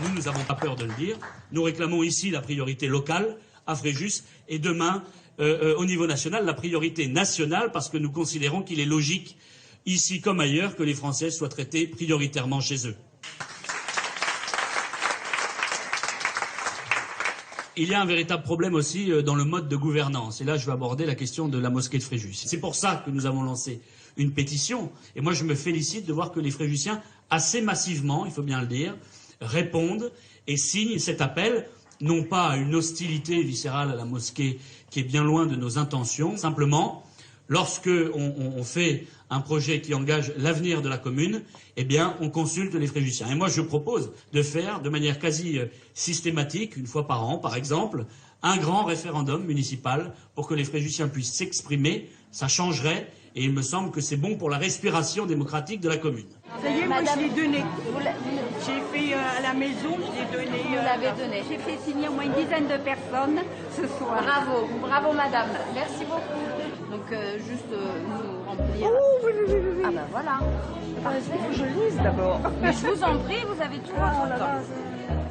Nous n'avons pas peur de le dire. Nous réclamons ici la priorité locale à Fréjus et demain, au niveau national, la priorité nationale parce que nous considérons qu'il est logique, ici comme ailleurs, que les Français soient traités prioritairement chez eux. Il y a un véritable problème aussi dans le mode de gouvernance. Et là, je vais aborder la question de la mosquée de Fréjus. C'est pour ça que nous avons lancé une pétition. Et moi, je me félicite de voir que les Fréjusiens, assez massivement, il faut bien le dire, répondent et signent cet appel, non pas à une hostilité viscérale à la mosquée qui est bien loin de nos intentions, simplement, lorsque on fait un projet qui engage l'avenir de la commune, eh bien, on consulte les Fréjusiens. Et moi, je propose de faire de manière quasi systématique, une fois par an, par exemple, un grand référendum municipal pour que les Fréjusiens puissent s'exprimer. Ça changerait, et il me semble que c'est bon pour la respiration démocratique de la commune. Ça y est, moi, je l'ai donné. J'ai fait à la maison, j'ai donné... Vous l'avez donné. J'ai fait signer au moins une dizaine de personnes ce soir. Bravo, bravo madame. Merci beaucoup. Donc, juste nous remplir... Oh, oui. Ah ben voilà. Il faut que je lise d'abord. Mais je vous en prie, vous avez tout votre temps.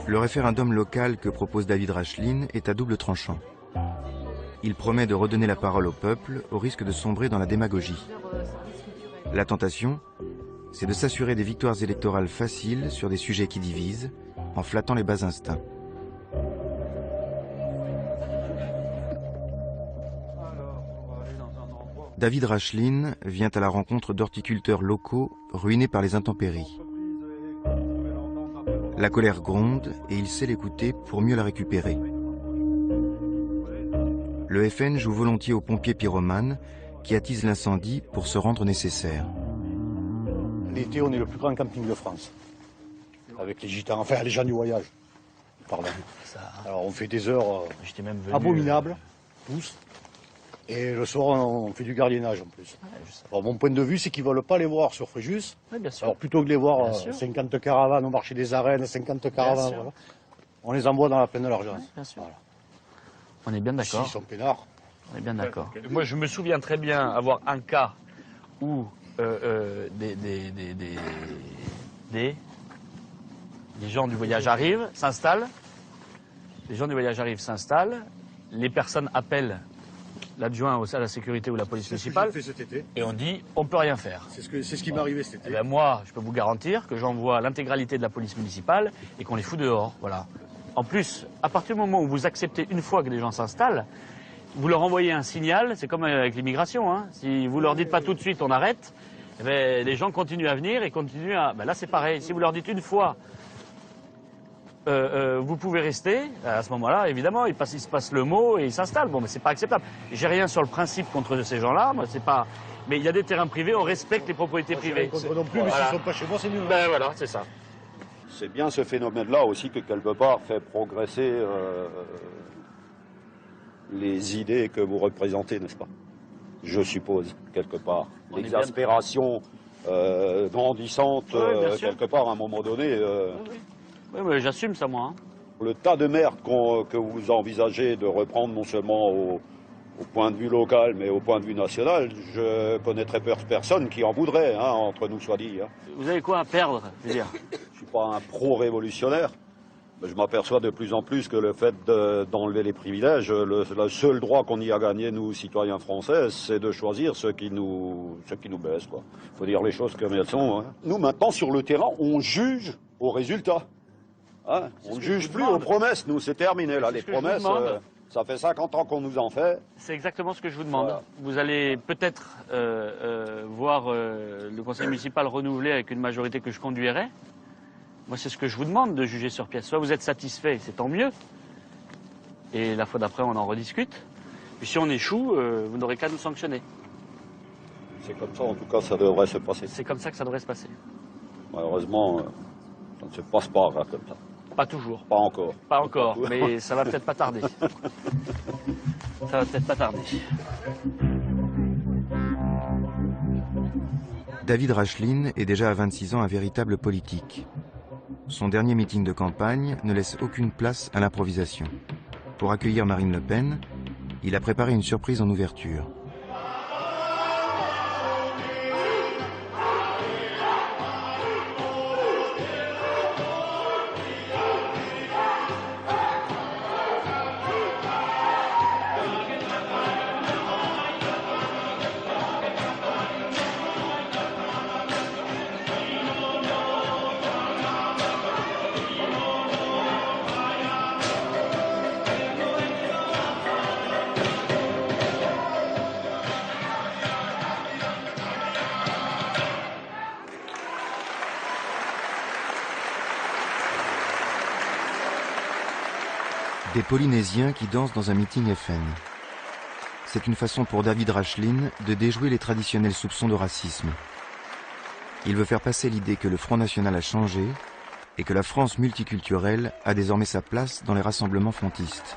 Le référendum local que propose David Racheline est à double tranchant. Il promet de redonner la parole au peuple au risque de sombrer dans la démagogie. La tentation, c'est de s'assurer des victoires électorales faciles sur des sujets qui divisent, en flattant les bas instincts. David Racheline vient à la rencontre d'horticulteurs locaux ruinés par les intempéries. La colère gronde et il sait l'écouter pour mieux la récupérer. Le FN joue volontiers aux pompiers pyromanes qui attisent l'incendie pour se rendre nécessaire. L'été, on est le plus grand camping de France. Avec les gitans, enfin les gens du voyage. pardon. Alors on fait des heures abominables, tous. Et le soir, on fait du gardiennage en plus. Alors, mon point de vue, c'est qu'ils ne veulent pas les voir sur Fréjus. Oui, bien sûr. Alors plutôt que les voir 50 caravanes au marché des arènes, 50 caravanes, voilà, on les envoie dans la plaine de l'Argence. Bien sûr. Voilà. On est bien d'accord. S'ils sont peinards. On est bien d'accord. Moi, je me souviens très bien avoir un cas où des gens du voyage arrivent, s'installent. Les gens du voyage arrivent, s'installent. Les personnes appellent l'adjoint à la sécurité ou la police municipale. C'est ce que j'ai fait cet été. Et on dit, on peut rien faire. C'est ce qui m'est arrivé cet été. Eh ben moi, je peux vous garantir que j'envoie l'intégralité de la police municipale et qu'on les fout dehors. Voilà. En plus, à partir du moment où vous acceptez une fois que des gens s'installent, vous leur envoyez un signal, c'est comme avec l'immigration, hein. Si vous leur dites pas tout de suite on arrête, eh ben, les gens continuent à venir et continuent à... Ben là c'est pareil, si vous leur dites une fois vous pouvez rester, à ce moment-là, évidemment, il se passe le mot et ils s'installent. Bon, mais c'est pas acceptable. J'ai rien sur le principe contre ces gens-là, moi, c'est pas... Mais il y a des terrains privés, on respecte les propriétés privées. Contre non plus, mais s'ils sont pas chez moi, c'est nul. Ben voilà, c'est ça. C'est bien ce phénomène-là aussi que quelque part fait progresser les idées que vous représentez, n'est-ce pas? Je suppose, quelque part. L'exaspération grandissante, quelque part, à un moment donné... Oui, mais j'assume ça, moi. Hein. Le tas de merde que vous envisagez de reprendre non seulement au point de vue local, mais au point de vue national, je connaîtrais personne qui en voudrait, hein, entre nous soit dit. Hein. Vous avez quoi à perdre, je veux dire? Je ne suis pas un pro-révolutionnaire, mais je m'aperçois de plus en plus que le fait d'enlever les privilèges, le seul droit qu'on y a gagné, nous, citoyens français, c'est de choisir ce qui nous baisse, quoi. Il faut dire les choses comme elles sont. Hein. Nous, maintenant, sur le terrain, on juge aux résultats. Hein, on ne juge plus aux promesses, nous, c'est terminé, là, les promesses, ça fait 50 ans qu'on nous en fait. C'est exactement ce que je vous demande. Voilà. Vous allez peut-être voir le conseil municipal renouvelé avec une majorité que je conduirai. Moi, c'est ce que je vous demande, de juger sur pièce. Soit vous êtes satisfait, c'est tant mieux, et la fois d'après, on en rediscute. Puis si on échoue, vous n'aurez qu'à nous sanctionner. C'est comme ça, en tout cas, ça devrait se passer. C'est comme ça que ça devrait se passer. Malheureusement, ça ne se passe pas, là, comme ça. Pas toujours. Pas encore. Pas encore, mais ça va peut-être pas tarder. Ça va peut-être pas tarder. David Racheline est déjà à 26 ans un véritable politique. Son dernier meeting de campagne ne laisse aucune place à l'improvisation. Pour accueillir Marine Le Pen, il a préparé une surprise en ouverture. Des Polynésiens qui dansent dans un meeting FN. C'est une façon pour David Racheline de déjouer les traditionnels soupçons de racisme. Il veut faire passer l'idée que le Front National a changé et que la France multiculturelle a désormais sa place dans les rassemblements frontistes.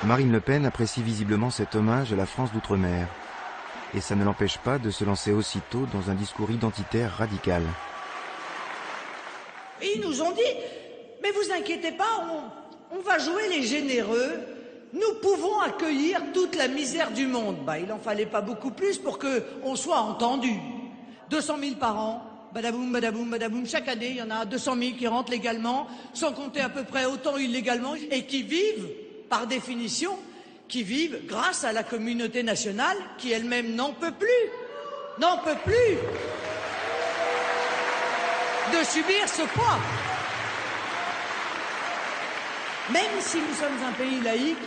Marine Le Pen apprécie visiblement cet hommage à la France d'outre-mer. Et ça ne l'empêche pas de se lancer aussitôt dans un discours identitaire radical. Ils nous ont dit, mais vous inquiétez pas, on va jouer les généreux, nous pouvons accueillir toute la misère du monde. Bah, il en fallait pas beaucoup plus pour qu'on soit entendu. 200 000 par an, badaboum, badaboum, badaboum, chaque année, il y en a 200 000 qui rentrent légalement, sans compter à peu près autant illégalement, et qui vivent, par définition, qui vivent grâce à la communauté nationale qui elle-même n'en peut plus de subir ce poids. Même si nous sommes un pays laïque,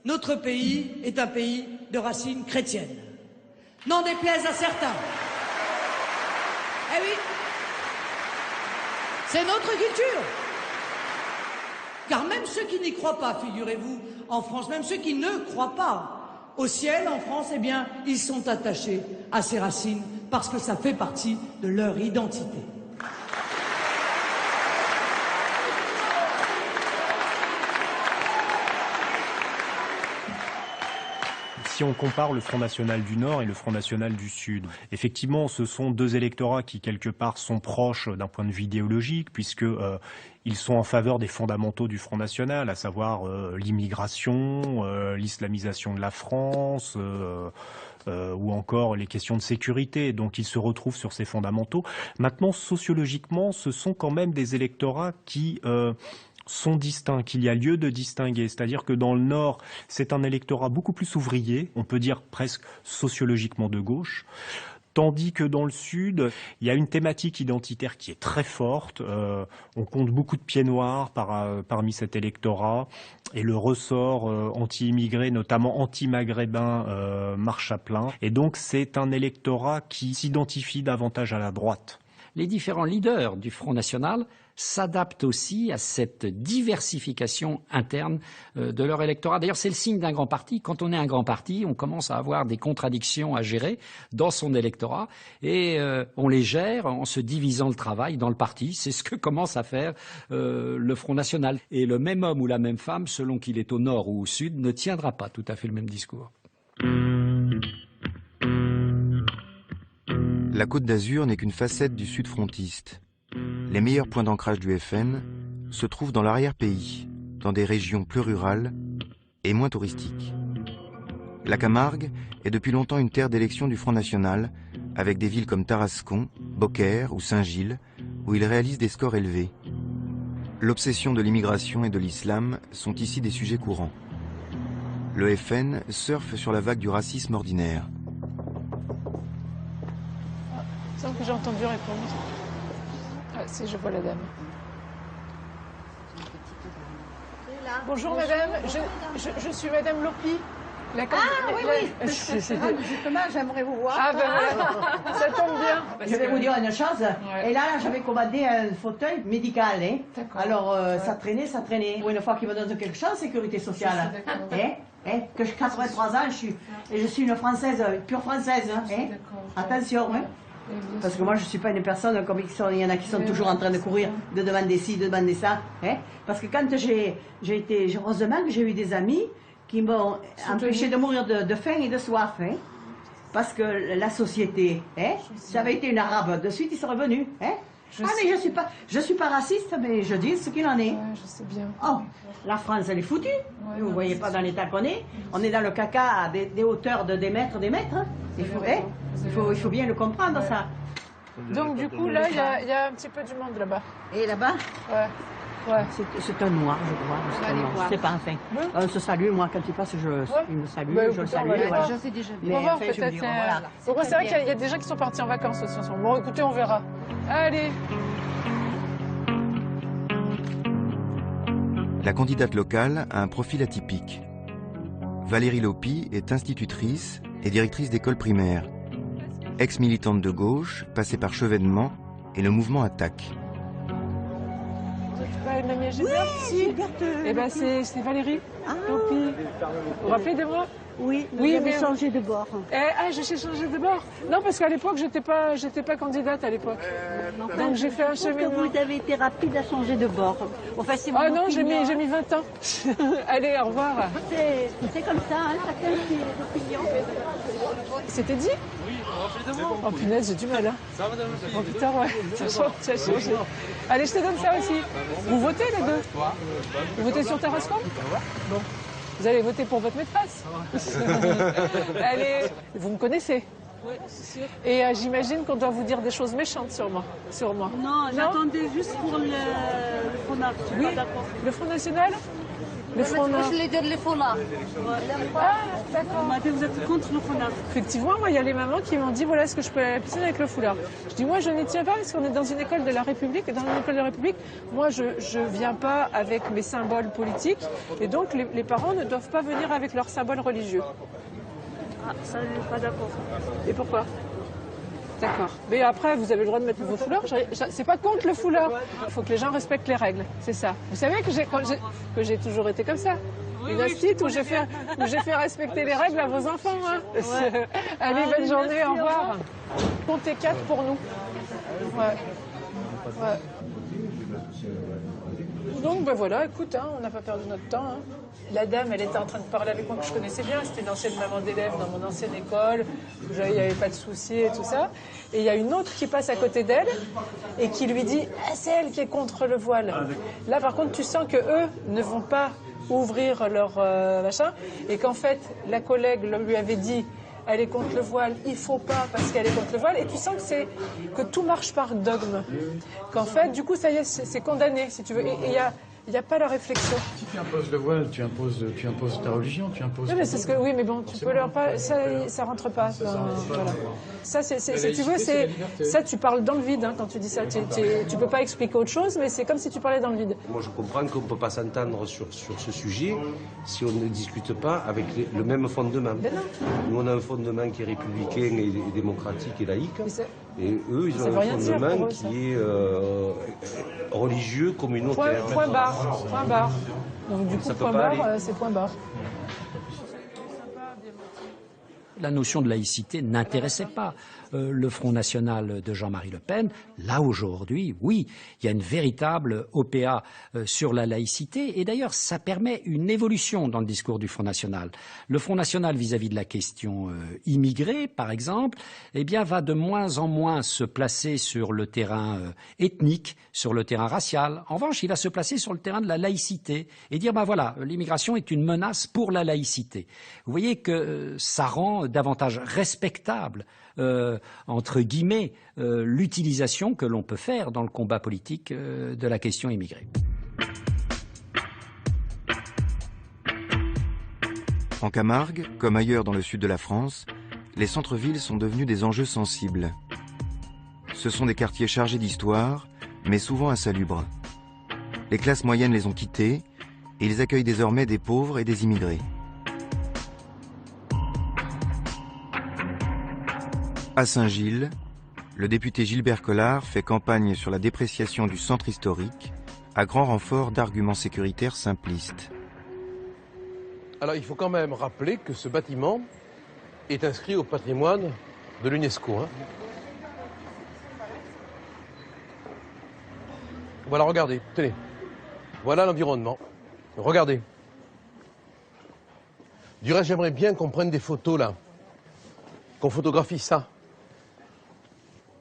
notre pays est un pays de racines chrétiennes. N'en déplaise à certains. Eh oui, c'est notre culture. Car même ceux qui n'y croient pas, figurez-vous, en France, même ceux qui ne croient pas, au ciel en France, eh bien, ils sont attachés à ces racines parce que ça fait partie de leur identité. Si on compare le Front National du Nord et le Front National du Sud, effectivement, ce sont deux électorats qui, quelque part, sont proches d'un point de vue idéologique, puisque ils sont en faveur des fondamentaux du Front National, à savoir l'immigration, l'islamisation de la France, ou encore les questions de sécurité. Donc ils se retrouvent sur ces fondamentaux. Maintenant, sociologiquement, ce sont quand même des électorats qui sont distincts, qu'il y a lieu de distinguer. C'est-à-dire que dans le Nord, c'est un électorat beaucoup plus ouvrier, on peut dire presque sociologiquement de gauche, tandis que dans le Sud, il y a une thématique identitaire qui est très forte. On compte beaucoup de pieds noirs parmi cet électorat, et le ressort anti-immigré, notamment anti-maghrébin, marche à plein. Et donc c'est un électorat qui s'identifie davantage à la droite. Les différents leaders du Front National s'adaptent aussi à cette diversification interne de leur électorat. D'ailleurs, c'est le signe d'un grand parti. Quand on est un grand parti, on commence à avoir des contradictions à gérer dans son électorat et on les gère en se divisant le travail dans le parti. C'est ce que commence à faire le Front National. Et le même homme ou la même femme, selon qu'il est au nord ou au sud, ne tiendra pas tout à fait le même discours. La Côte d'Azur n'est qu'une facette du sud frontiste. Les meilleurs points d'ancrage du FN se trouvent dans l'arrière-pays, dans des régions plus rurales et moins touristiques. La Camargue est depuis longtemps une terre d'élection du Front National, avec des villes comme Tarascon, Beaucaire ou Saint-Gilles, où il réalise des scores élevés. L'obsession de l'immigration et de l'islam sont ici des sujets courants. Le FN surfe sur la vague du racisme ordinaire. Il semble que j'ai entendu répondre. Ah, si, je vois la dame. Bonjour madame, je suis madame Lopi. Oui. Justement, j'aimerais vous voir. Ah ben voilà, ça tombe bien. Je vais vous dire une chose. Ouais. Et là, j'avais commandé un fauteuil médical. Hein. Alors, ça traînait. Pour une fois qu'ils me donnent quelque chose, sécurité sociale. Que j'ai 83 ans, je suis une Française, pure Française. Attention. Parce que moi, je ne suis pas une personne comme il y en a qui sont toujours en train de courir, de demander ci, de demander ça. Parce que quand heureusement que j'ai eu des amis qui m'ont empêché de mourir de faim et de soif. Parce que la société, ça avait été une arabe, de suite ils seraient venus. Mais je suis pas raciste, mais je dis ce qu'il en est. Ouais, je sais bien. Oh, la France, elle est foutue. Vous ne voyez pas dans l'état qu'on est. On est dans le caca à des hauteurs de des mètres. Il faut bien le comprendre, ça. Donc du coup, là, il y a un petit peu du monde là-bas. Et là-bas? Ouais. C'est un noir, je crois. C'est pas un fin. On se salue, moi, quand il passe, il me salue, je le salue. Je sais déjà. On va voir peut-être. Donc c'est vrai qu'il y a des gens qui sont partis en vacances aussi ensemble. Bon, écoutez, on verra. Allez. La candidate locale a un profil atypique. Valérie Lopi est institutrice et directrice d'école primaire. Ex-militante de gauche, passée par Chevènement et le mouvement Attaque. Une amie Gilbert, si. Eh ben c'est Valérie Lopi. Vous vous rappelez de moi? Oui, vous avez changé de bord. J'ai changé de bord. Non, parce qu'à l'époque, j'étais pas candidate à l'époque. Donc j'ai fait un cheminement. Vous avez été rapide à changer de bord. Enfin, c'est non, j'ai mis 20 ans. Allez, au revoir. C'est comme ça, chacun ses opinions. C'était dit? Oui, oh punaise, j'ai du mal. Oh putain, ouais, ça a changé. Allez, je te donne ça aussi. Vous votez les deux? Vous votez sur Tarascon? Bon. Vous allez voter pour votre maîtresse. Allez, vous me connaissez? Oui, c'est sûr. Et j'imagine qu'on doit vous dire des choses méchantes sur moi. Non, j'attendais juste pour le Front National. Oui, le Front National? Le Front National. Je voulais dire le Front National. Ah, d'accord. On m'a dit vous êtes contre le Front National. Effectivement, moi, il y a les mamans qui m'ont dit, voilà, est-ce que je peux aller à la piscine avec le foulard? Je dis, moi, je n'y tiens pas parce qu'on est dans une école de la République. Et dans une école de la République, moi, je viens pas avec mes symboles politiques. Et donc, les parents ne doivent pas venir avec leurs symboles religieux. Ah, ça, je suis pas d'accord. Et pourquoi? D'accord. Mais après, vous avez le droit de mettre vos foulards. C'est pas contre le foulard. Il faut que les gens respectent les règles. C'est ça. Vous savez que j'ai toujours été comme ça. Une hostite où j'ai fait respecter les règles à vos enfants. Hein. Ouais. Allez, bonne journée, au revoir. Comptez 4 pour nous. Ouais. Ouais. Donc ben voilà, écoute, hein, on n'a pas perdu notre temps. Hein. La dame, elle était en train de parler avec moi que je connaissais bien. C'était une ancienne maman d'élève dans mon ancienne école. Il n'y avait pas de soucis et tout ça. Et il y a une autre qui passe à côté d'elle et qui lui dit ah, c'est elle qui est contre le voile. Là, par contre, tu sens que eux ne vont pas ouvrir leur machin et qu'en fait, la collègue lui avait dit elle est contre le voile, il faut pas parce qu'elle est contre le voile. Et tu sens que tout marche par dogme. Qu'en fait, du coup, ça y est, c'est condamné, si tu veux. Et il n'y a pas la réflexion. Si tu imposes le voile, tu imposes ta religion, tu imposes... Oui, mais c'est ce que, oui, mais bon, tu peux leur pas... Ça rentre pas. Voilà. Ça, si tu veux, ça, tu parles dans le vide hein, quand tu dis ça. Tu peux pas expliquer autre chose, mais c'est comme si tu parlais dans le vide. Moi, je comprends qu'on ne peut pas s'entendre sur ce sujet si on ne discute pas avec le même fondement. Nous, on a un fondement qui est républicain et démocratique et laïque. Et eux, ils ont un fondement qui est religieux, communautaire. Point barre. Donc du coup, point barre, c'est point barre. La notion de laïcité n'intéressait pas le Front National de Jean-Marie Le Pen. Là, aujourd'hui, oui, il y a une véritable OPA sur la laïcité. Et d'ailleurs, ça permet une évolution dans le discours du Front National. Le Front National, vis-à-vis de la question immigrée, par exemple, eh bien, va de moins en moins se placer sur le terrain ethnique, sur le terrain racial. En revanche, il va se placer sur le terrain de la laïcité et dire, ben voilà, l'immigration est une menace pour la laïcité. Vous voyez que ça rend davantage respectable entre guillemets, l'utilisation que l'on peut faire dans le combat politique de la question immigrée. En Camargue, comme ailleurs dans le sud de la France, les centres-villes sont devenus des enjeux sensibles. Ce sont des quartiers chargés d'histoire, mais souvent insalubres. Les classes moyennes les ont quittés et ils accueillent désormais des pauvres et des immigrés. À Saint-Gilles, le député Gilbert Collard fait campagne sur la dépréciation du centre historique, à grand renfort d'arguments sécuritaires simplistes. Alors il faut quand même rappeler que ce bâtiment est inscrit au patrimoine de l'UNESCO. Hein. Voilà, regardez, tenez. Voilà l'environnement. Regardez. Du reste, j'aimerais bien qu'on prenne des photos là. Qu'on photographie ça.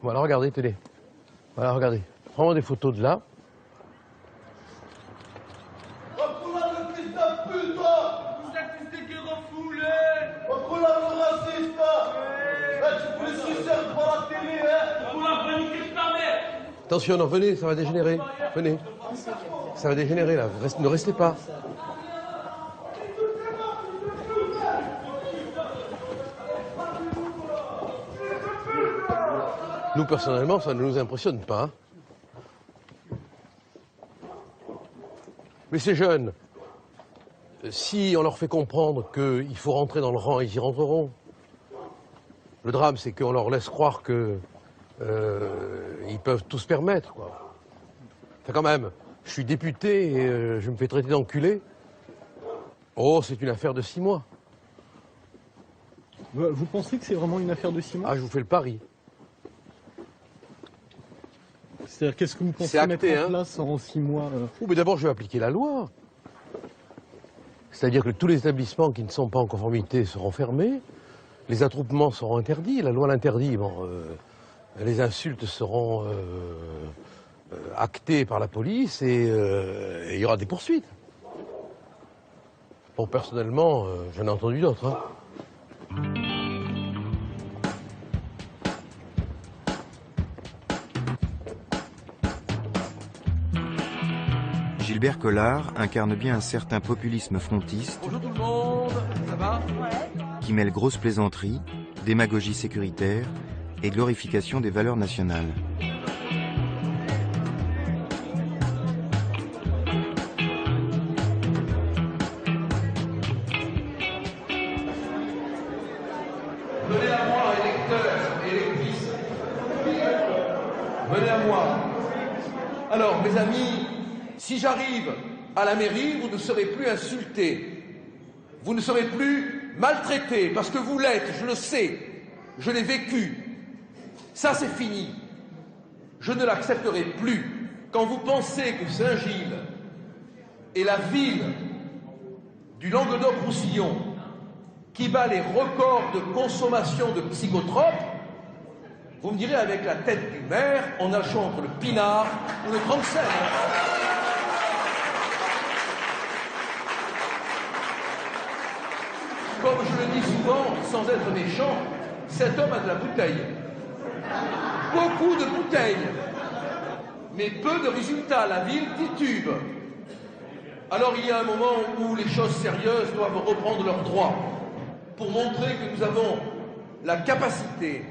Voilà, regardez, tenez. Voilà, regardez. Prends des photos de là. Attention, non, venez, ça va dégénérer. Venez. Ça va dégénérer là. Ne restez pas. Nous, personnellement, ça ne nous impressionne pas. Mais ces jeunes, si on leur fait comprendre qu'il faut rentrer dans le rang, ils y rentreront. Le drame, c'est qu'on leur laisse croire que ils peuvent tout se permettre, quoi. Enfin, quand même, je suis député et je me fais traiter d'enculé. Oh, c'est une affaire de 6 mois. Vous pensez que c'est vraiment une affaire de 6 mois? Ah, je vous fais le pari. C'est-à-dire, qu'est-ce que vous pensez mettre en place en 6 mois Oh, mais d'abord, je vais appliquer la loi. C'est-à-dire que tous les établissements qui ne sont pas en conformité seront fermés, les attroupements seront interdits, la loi l'interdit. Bon, les insultes seront actées par la police et il y aura des poursuites. Bon, personnellement, j'en ai entendu d'autres. Hein. Gilbert Collard incarne bien un certain populisme frontiste. Bonjour tout le monde, ça va? Qui mêle grosse plaisanterie, démagogie sécuritaire et glorification des valeurs nationales. Donnez à moi, électeurs et électrices, venez à moi. Alors, mes amis, si j'arrive à la mairie, vous ne serez plus insultés. Vous ne serez plus maltraités, parce que vous l'êtes, je le sais. Je l'ai vécu. Ça, c'est fini. Je ne l'accepterai plus. Quand vous pensez que Saint-Gilles est la ville du Languedoc-Roussillon qui bat les records de consommation de psychotropes, vous me direz avec la tête du maire, on a le choix entre le pinard ou le 37. Comme je le dis souvent, sans être méchant, cet homme a de la bouteille. Beaucoup de bouteilles, mais peu de résultats. La ville titube. Alors il y a un moment où les choses sérieuses doivent reprendre leurs droits pour montrer que nous avons la capacité,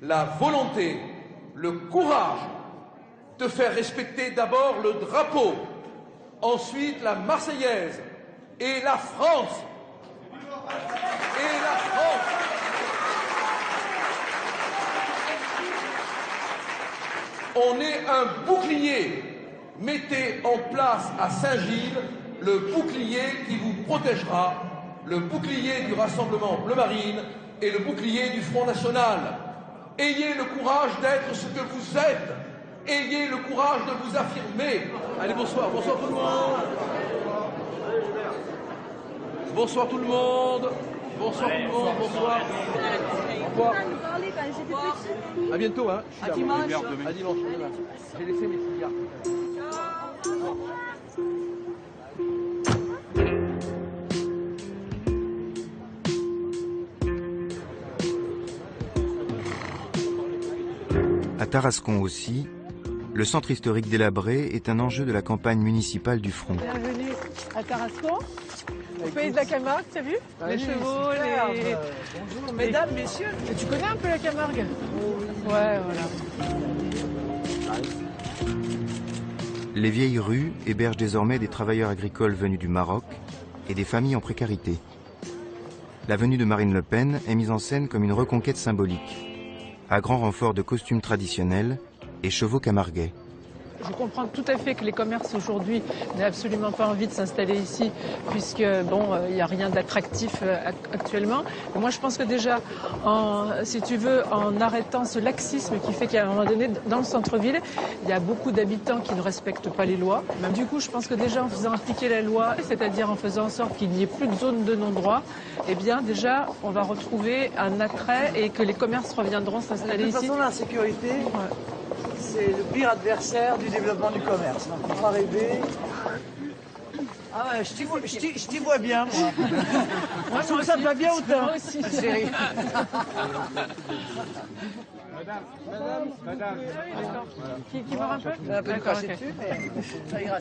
la volonté, le courage de faire respecter d'abord le drapeau, ensuite la Marseillaise et la France. Et la France. On est un bouclier. Mettez en place à Saint-Gilles le bouclier qui vous protégera, le bouclier du Rassemblement Bleu Marine et le bouclier du Front National. Ayez le courage d'être ce que vous êtes. Ayez le courage de vous affirmer. Allez, bonsoir. Bonsoir tout le monde. Bonsoir tout le monde. Bonsoir tout le monde. Bonsoir. Au revoir. À bientôt, hein. À dimanche. À dimanche. J'ai laissé mes cigares. À Tarascon aussi, le centre historique délabré est un enjeu de la campagne municipale du Front. Bienvenue à Tarascon, au pays de la Camargue, t'as vu? Les chevaux, les... Bonjour, mesdames, messieurs. Tu connais un peu la Camargue? Ouais, voilà. Les vieilles rues hébergent désormais des travailleurs agricoles venus du Maroc et des familles en précarité. La venue de Marine Le Pen est mise en scène comme une reconquête symbolique, à grand renfort de costumes traditionnels et chevaux camarguais. Je comprends tout à fait que les commerces aujourd'hui n'aient absolument pas envie de s'installer ici, puisque bon, il n'y a rien d'attractif actuellement. Et moi, je pense que déjà, si tu veux, en arrêtant ce laxisme qui fait qu'à un moment donné, dans le centre-ville, il y a beaucoup d'habitants qui ne respectent pas les lois. Même du coup, je pense que déjà en faisant appliquer la loi, c'est-à-dire en faisant en sorte qu'il n'y ait plus de zone de non-droit, eh bien déjà, on va retrouver un attrait et que les commerces reviendront s'installer ici. De toute façon, l'insécurité, c'est le pire adversaire du développement du commerce. Donc, il faut pas rêver. Ah ouais, je t'y vois bien, moi. Moi, je trouve ça pas bien autant. Moi aussi. Chérie. Madame. Qui meurt un peu? Un peu de cracher dessus, mais ça ira.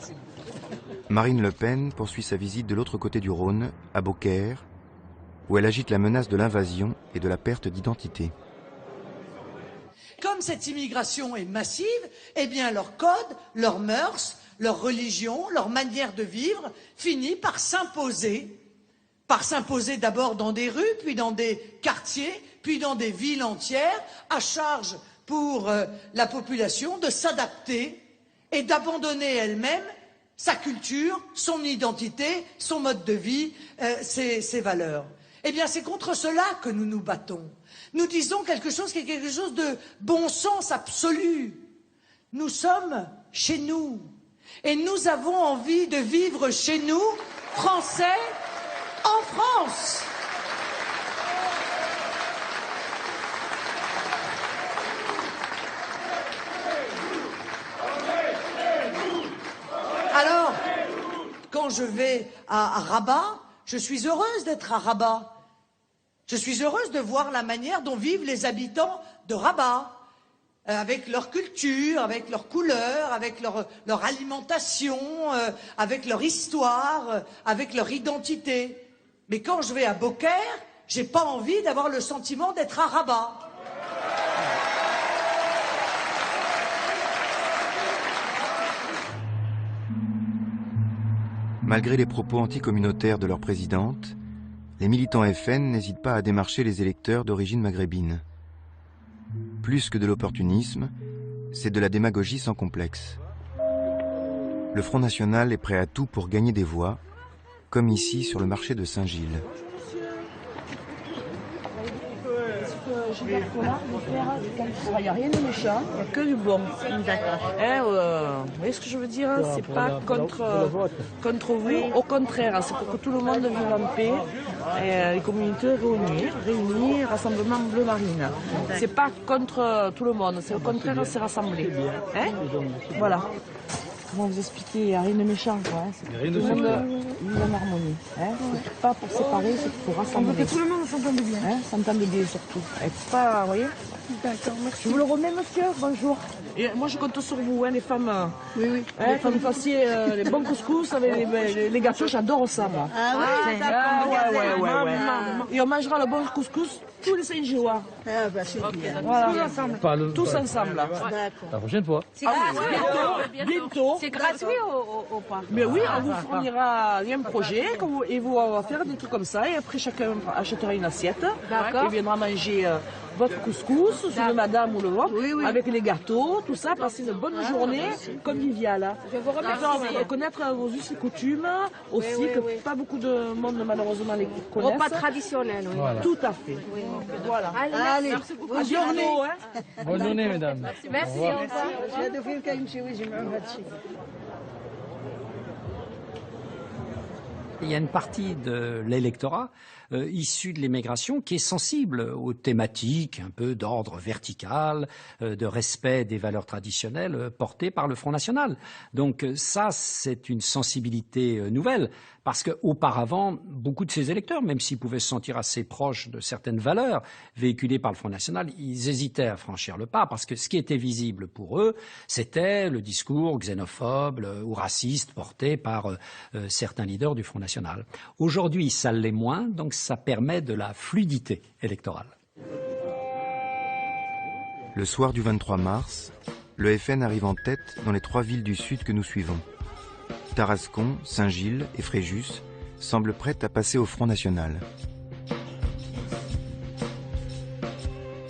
Marine Le Pen poursuit sa visite de l'autre côté du Rhône, à Beaucaire, où elle agite la menace de l'invasion et de la perte d'identité. Comme cette immigration est massive, eh bien leur code, leurs mœurs, leur religion, leur manière de vivre finit par s'imposer d'abord dans des rues, puis dans des quartiers, puis dans des villes entières, à charge pour la population de s'adapter et d'abandonner elle-même sa culture, son identité, son mode de vie, ses valeurs. Eh bien c'est contre cela que nous nous battons. Nous disons quelque chose qui est quelque chose de bon sens absolu. Nous sommes chez nous. Et nous avons envie de vivre chez nous, Français, en France. Alors, quand je vais à Rabat, je suis heureuse d'être à Rabat. Je suis heureuse de voir la manière dont vivent les habitants de Rabat, avec leur culture, avec leurs couleurs, avec leur alimentation, avec leur histoire, avec leur identité. Mais quand je vais à Beaucaire, j'ai pas envie d'avoir le sentiment d'être à Rabat. Malgré les propos anticommunautaires de leur présidente, les militants FN n'hésitent pas à démarcher les électeurs d'origine maghrébine. Plus que de l'opportunisme, c'est de la démagogie sans complexe. Le Front National est prêt à tout pour gagner des voix, comme ici sur le marché de Saint-Gilles. Il n'y a rien de méchant, il n'y a que du bon. Vous voyez ce que je veux dire? C'est pas contre vous, au contraire, c'est pour que tout le monde vive en paix. Et les communautés réunies, rassemblement bleu marine. C'est pas contre tout le monde, c'est au contraire, c'est rassemblé. Voilà. Comment vous expliquer, il n'y a rien de méchant, quoi. C'est tout le monde vit en harmonie. C'est pas pour séparer, c'est pour rassembler. Que tout le monde s'entende bien. S'entende bien surtout. Pas, vous voyez. D'accord, merci. Je vous le remets, monsieur. Bonjour. Et moi, je compte sur vous, les femmes. Oui. Les femmes fassiez les bons couscous avec les gâteaux, j'adore ça, moi. Ah oui, ouais. Et on mangera le bon couscous tous les Saint-Gillois. Ah bah c'est bien. Voilà. Tous ensemble. Tous ensemble, là. D'accord. La prochaine fois. Bientôt. C'est gratuit ou pas? Mais oui, on vous fournira un projet et vous va faire des trucs comme ça. Et après, chacun achètera une assiette. D'accord. Et viendra manger votre couscous, celui madame ou le vôtre, avec les gâteaux, tout ça, passer une bonne journée conviviale. Je vous remercie. Connaître vos us et coutumes aussi, que pas beaucoup de monde malheureusement les connaissent. Repas traditionnel, oui. Voilà. Tout à fait. Oui. Voilà. Allez, merci beaucoup. Bonne journée. Bonne journée, mesdames. Merci. Au revoir. Il y a une partie de l'électorat issu de l'immigration qui est sensible aux thématiques un peu d'ordre vertical, de respect des valeurs traditionnelles portées par le Front National. Donc ça, c'est une sensibilité nouvelle, parce qu'auparavant, beaucoup de ces électeurs, même s'ils pouvaient se sentir assez proches de certaines valeurs véhiculées par le Front National, ils hésitaient à franchir le pas, parce que ce qui était visible pour eux, c'était le discours xénophobe ou raciste porté par certains leaders du Front National. Aujourd'hui, ça l'est moins, donc ça permet de la fluidité électorale. Le soir du 23 mars, le FN arrive en tête dans les 3 villes du sud que nous suivons. Tarascon, Saint-Gilles et Fréjus semblent prêtes à passer au Front National.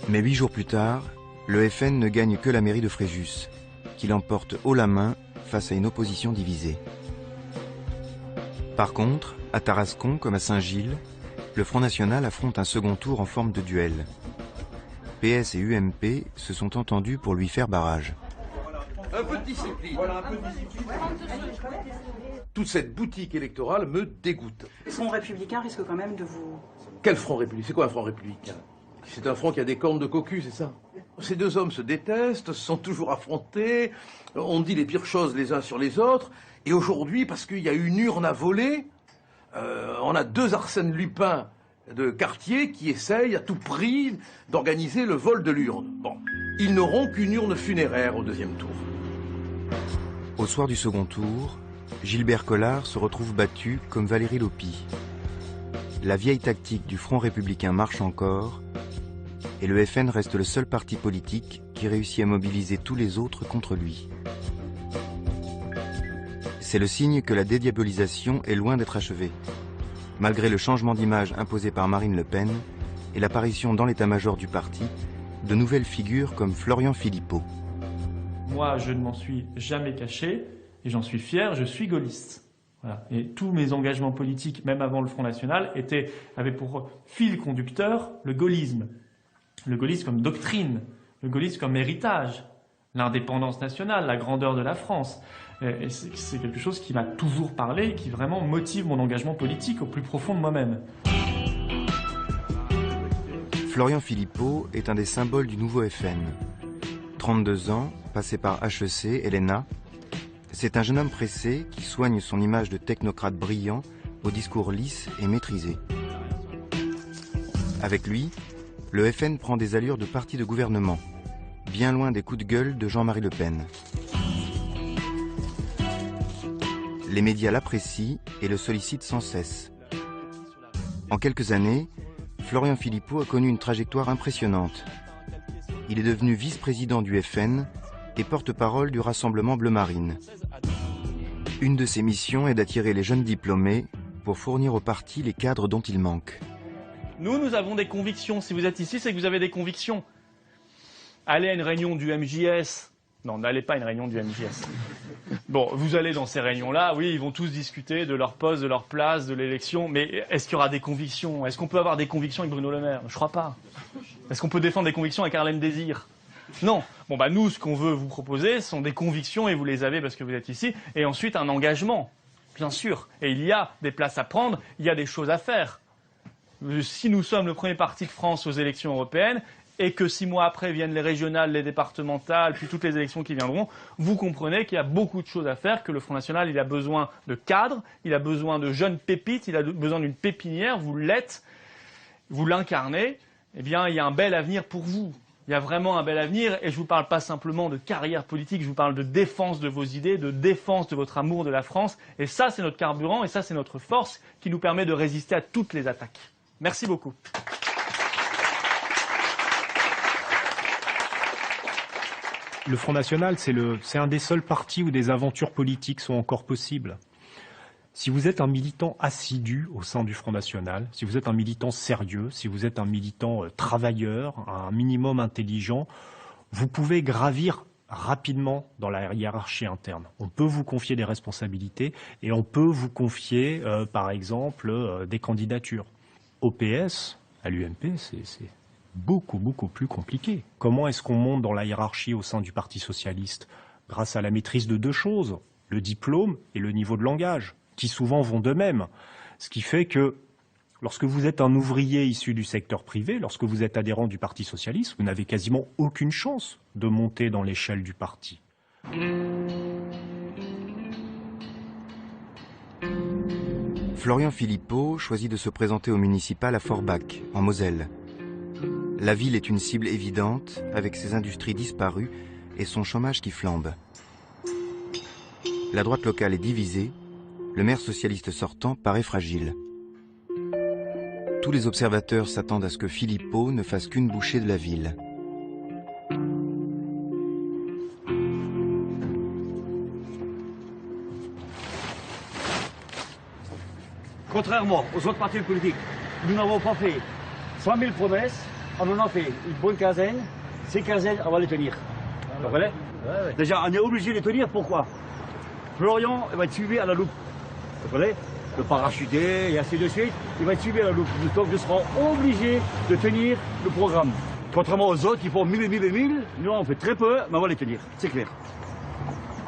Mais 8 jours plus tard, le FN ne gagne que la mairie de Fréjus, qui l'emporte haut la main face à une opposition divisée. Par contre, à Tarascon comme à Saint-Gilles, le Front National affronte un second tour en forme de duel. PS et UMP se sont entendus pour lui faire barrage. Un peu de discipline. Voilà, un peu de discipline. Toute cette boutique électorale me dégoûte. Le Front républicain risque quand même de vous... Quel Front républicain? C'est quoi un Front républicain? C'est un front qui a des cornes de cocu, c'est ça? Ces deux hommes se détestent, se sont toujours affrontés, on dit les pires choses les uns sur les autres, et aujourd'hui, parce qu'il y a une urne à voler, on a 2 Arsène Lupin de quartier qui essayent à tout prix d'organiser le vol de l'urne. Bon, ils n'auront qu'une urne funéraire au 2e tour. Au soir du second tour, Gilbert Collard se retrouve battu comme Valérie Lopi. La vieille tactique du Front républicain marche encore, et le FN reste le seul parti politique qui réussit à mobiliser tous les autres contre lui. C'est le signe que la dédiabolisation est loin d'être achevée, malgré le changement d'image imposé par Marine Le Pen et l'apparition dans l'état-major du parti de nouvelles figures comme Florian Philippot. Moi, je ne m'en suis jamais caché, et j'en suis fier, je suis gaulliste. Voilà. Et tous mes engagements politiques, même avant le Front National, avaient pour fil conducteur le gaullisme. Le gaullisme comme doctrine, le gaullisme comme héritage, l'indépendance nationale, la grandeur de la France. Et c'est quelque chose qui m'a toujours parlé et qui vraiment motive mon engagement politique au plus profond de moi-même. Florian Philippot est un des symboles du nouveau FN. 32 ans, passé par HEC et l'ENA, c'est un jeune homme pressé qui soigne son image de technocrate brillant au discours lisse et maîtrisé. Avec lui, le FN prend des allures de parti de gouvernement, bien loin des coups de gueule de Jean-Marie Le Pen. Les médias l'apprécient et le sollicitent sans cesse. En quelques années, Florian Philippot a connu une trajectoire impressionnante. Il est devenu vice-président du FN et porte-parole du Rassemblement Bleu Marine. Une de ses missions est d'attirer les jeunes diplômés pour fournir au parti les cadres dont il manque. Nous avons des convictions. Si vous êtes ici, c'est que vous avez des convictions. Allez à une réunion du MJS Non, n'allez pas à une réunion du MJS. Bon, vous allez dans ces réunions-là, oui, ils vont tous discuter de leur poste, de leur place, de l'élection, mais est-ce qu'il y aura des convictions? Est-ce qu'on peut avoir des convictions avec Bruno Le Maire? Je crois pas. Est-ce qu'on peut défendre des convictions avec Harlem Désir? Non. Bon, bah nous, ce qu'on veut vous proposer, ce sont des convictions, et vous les avez parce que vous êtes ici, et ensuite un engagement, bien sûr. Et il y a des places à prendre, il y a des choses à faire. Si nous sommes le premier parti de France aux élections européennes, et que 6 mois après viennent les régionales, les départementales, puis toutes les élections qui viendront, vous comprenez qu'il y a beaucoup de choses à faire, que le Front National, il a besoin de cadres, il a besoin de jeunes pépites, il a besoin d'une pépinière, vous l'êtes, vous l'incarnez, eh bien, il y a un bel avenir pour vous. Il y a vraiment un bel avenir, et je ne vous parle pas simplement de carrière politique, je vous parle de défense de vos idées, de défense de votre amour de la France, et ça, c'est notre carburant, et ça, c'est notre force qui nous permet de résister à toutes les attaques. Merci beaucoup. Le Front National, c'est un des seuls partis où des aventures politiques sont encore possibles. Si vous êtes un militant assidu au sein du Front National, si vous êtes un militant sérieux, si vous êtes un militant travailleur, un minimum intelligent, vous pouvez gravir rapidement dans la hiérarchie interne. On peut vous confier des responsabilités et on peut vous confier, par exemple, des candidatures. Au PS, à l'UMP, c'est beaucoup plus compliqué. Comment est-ce qu'on monte dans la hiérarchie au sein du Parti socialiste? Grâce à la maîtrise de 2 choses, le diplôme et le niveau de langage, qui souvent vont de même. Ce qui fait que lorsque vous êtes un ouvrier issu du secteur privé, lorsque vous êtes adhérent du Parti socialiste, vous n'avez quasiment aucune chance de monter dans l'échelle du parti. Florian Philippot choisit de se présenter au municipal à Forbach, en Moselle. La ville est une cible évidente, avec ses industries disparues et son chômage qui flambe. La droite locale est divisée, le maire socialiste sortant paraît fragile. Tous les observateurs s'attendent à ce que Philippot ne fasse qu'une bouchée de la ville. Contrairement aux autres partis politiques, nous n'avons pas fait 100 000 promesses, on en a fait une bonne quinzaine. Ces quinzaines, on va les tenir. Vous comprenez? Déjà, on est obligé de les tenir, pourquoi? Florian va être suivi à la loupe. Vous comprenez? Le parachuté et ainsi de suite, il va être suivi à la loupe. Donc nous serons obligés de tenir le programme. Contrairement aux autres qui font 1000 et 1000 et 1000, nous on fait très peu, mais on va les tenir, c'est clair.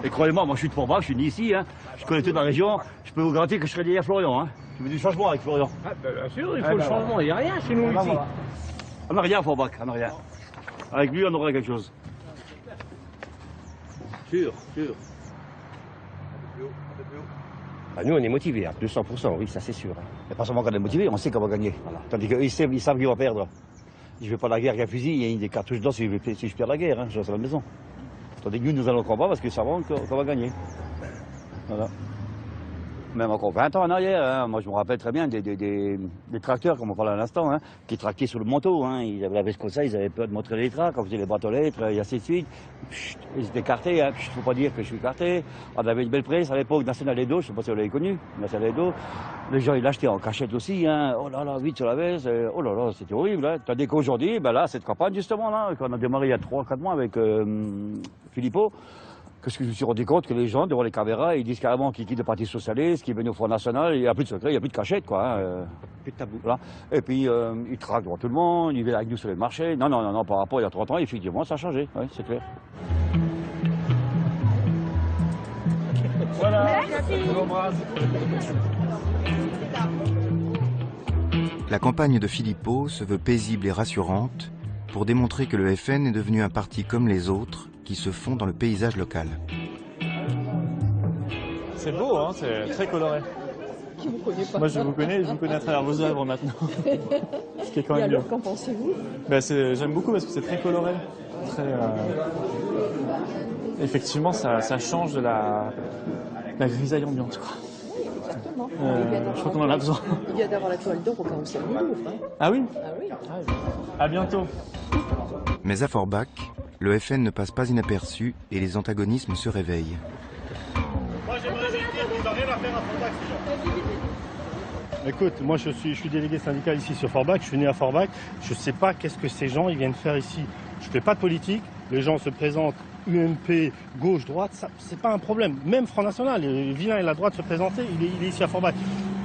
Et croyez-moi, moi je suis de Forbach, je suis né ici, hein. Je connais toute la région, je peux vous garantir que je serai derrière Florian. Hein. Je veux du changement avec Florian. Ah, bien sûr, il faut le changement, il n'y a rien chez nous ici. Voilà. On n'a rien à Forbach, on n'a rien. Avec lui, on aura quelque chose. Sûr. Ah, nous, on est motivés, à 200%, oui, ça c'est sûr. Et pas seulement qu'on est motivés, on sait qu'on va gagner. Voilà. Tandis qu'ils savent qu'ils vont perdre. Je ne vais pas la guerre avec un fusil, il y a des cartouches dedans si je perds la guerre, hein, je reste à la maison. Tandis que nous allons combattre parce qu'ils savent qu'on va gagner. Voilà. Même encore 20 ans en arrière, hein, moi je me rappelle très bien des tracteurs, comme on parlait à l'instant, hein, qui tractaient sur le manteau. Hein, ils avaient la veste comme ça, ils avaient peur de montrer les tracts, on faisait les boîtes aux lettres, et ainsi de suite. Chut, ils étaient cartés, il ne faut pas dire que je suis carté. On avait une belle presse à l'époque, National Edo, je ne sais pas si vous l'avez connu, National Edo. Les gens ils l'achetaient en cachette aussi, hein. Oh là là, vite sur la veste, oh là là, c'était horrible. Hein. Tandis qu'aujourd'hui, ben là, cette campagne justement, là, qu'on a démarré il y a 3-4 mois avec Philippot, parce que je me suis rendu compte que les gens, devant les caméras, ils disent carrément qu'ils quittent le Parti Socialiste, qu'ils viennent au Front National, il n'y a plus de secret, il n'y a plus de cachette, quoi. Hein, plus de tabou. Voilà. Et puis, ils traquent devant tout le monde, ils viennent avec nous sur les marchés. Non, par rapport à il y a 30 ans, effectivement, ça a changé, oui, c'est clair. Voilà. La campagne de Philippot se veut paisible et rassurante pour démontrer que le FN est devenu un parti comme les autres, qui se font dans le paysage local. C'est beau, hein, c'est très coloré. Qui vous connaît pas? Moi je vous connais à travers vos œuvres maintenant. Ce qui est quand même alors, qu'en pensez-vous? Ben, j'aime beaucoup parce que c'est très coloré. Très, effectivement, ça change de la grisaille ambiante, quoi. Exactement. Je crois qu'on en a besoin. Il vient d'avoir la toile d'or au carrousel du Louvre. Hein. Ah oui? Ah oui. À bientôt. Mais à Forbach, le FN ne passe pas inaperçu et les antagonismes se réveillent. Moi j'aimerais dire qu'ils n'ont rien à faire à Forbach, ces gens. Écoute, moi je suis délégué syndical ici sur Forbach, je suis né à Forbach, je ne sais pas qu'est-ce que ces gens ils viennent faire ici. Je ne fais pas de politique, les gens se présentent UMP, gauche-droite, c'est pas un problème. Même Front National, Villain et la droite se présenter, il est ici à Forbach.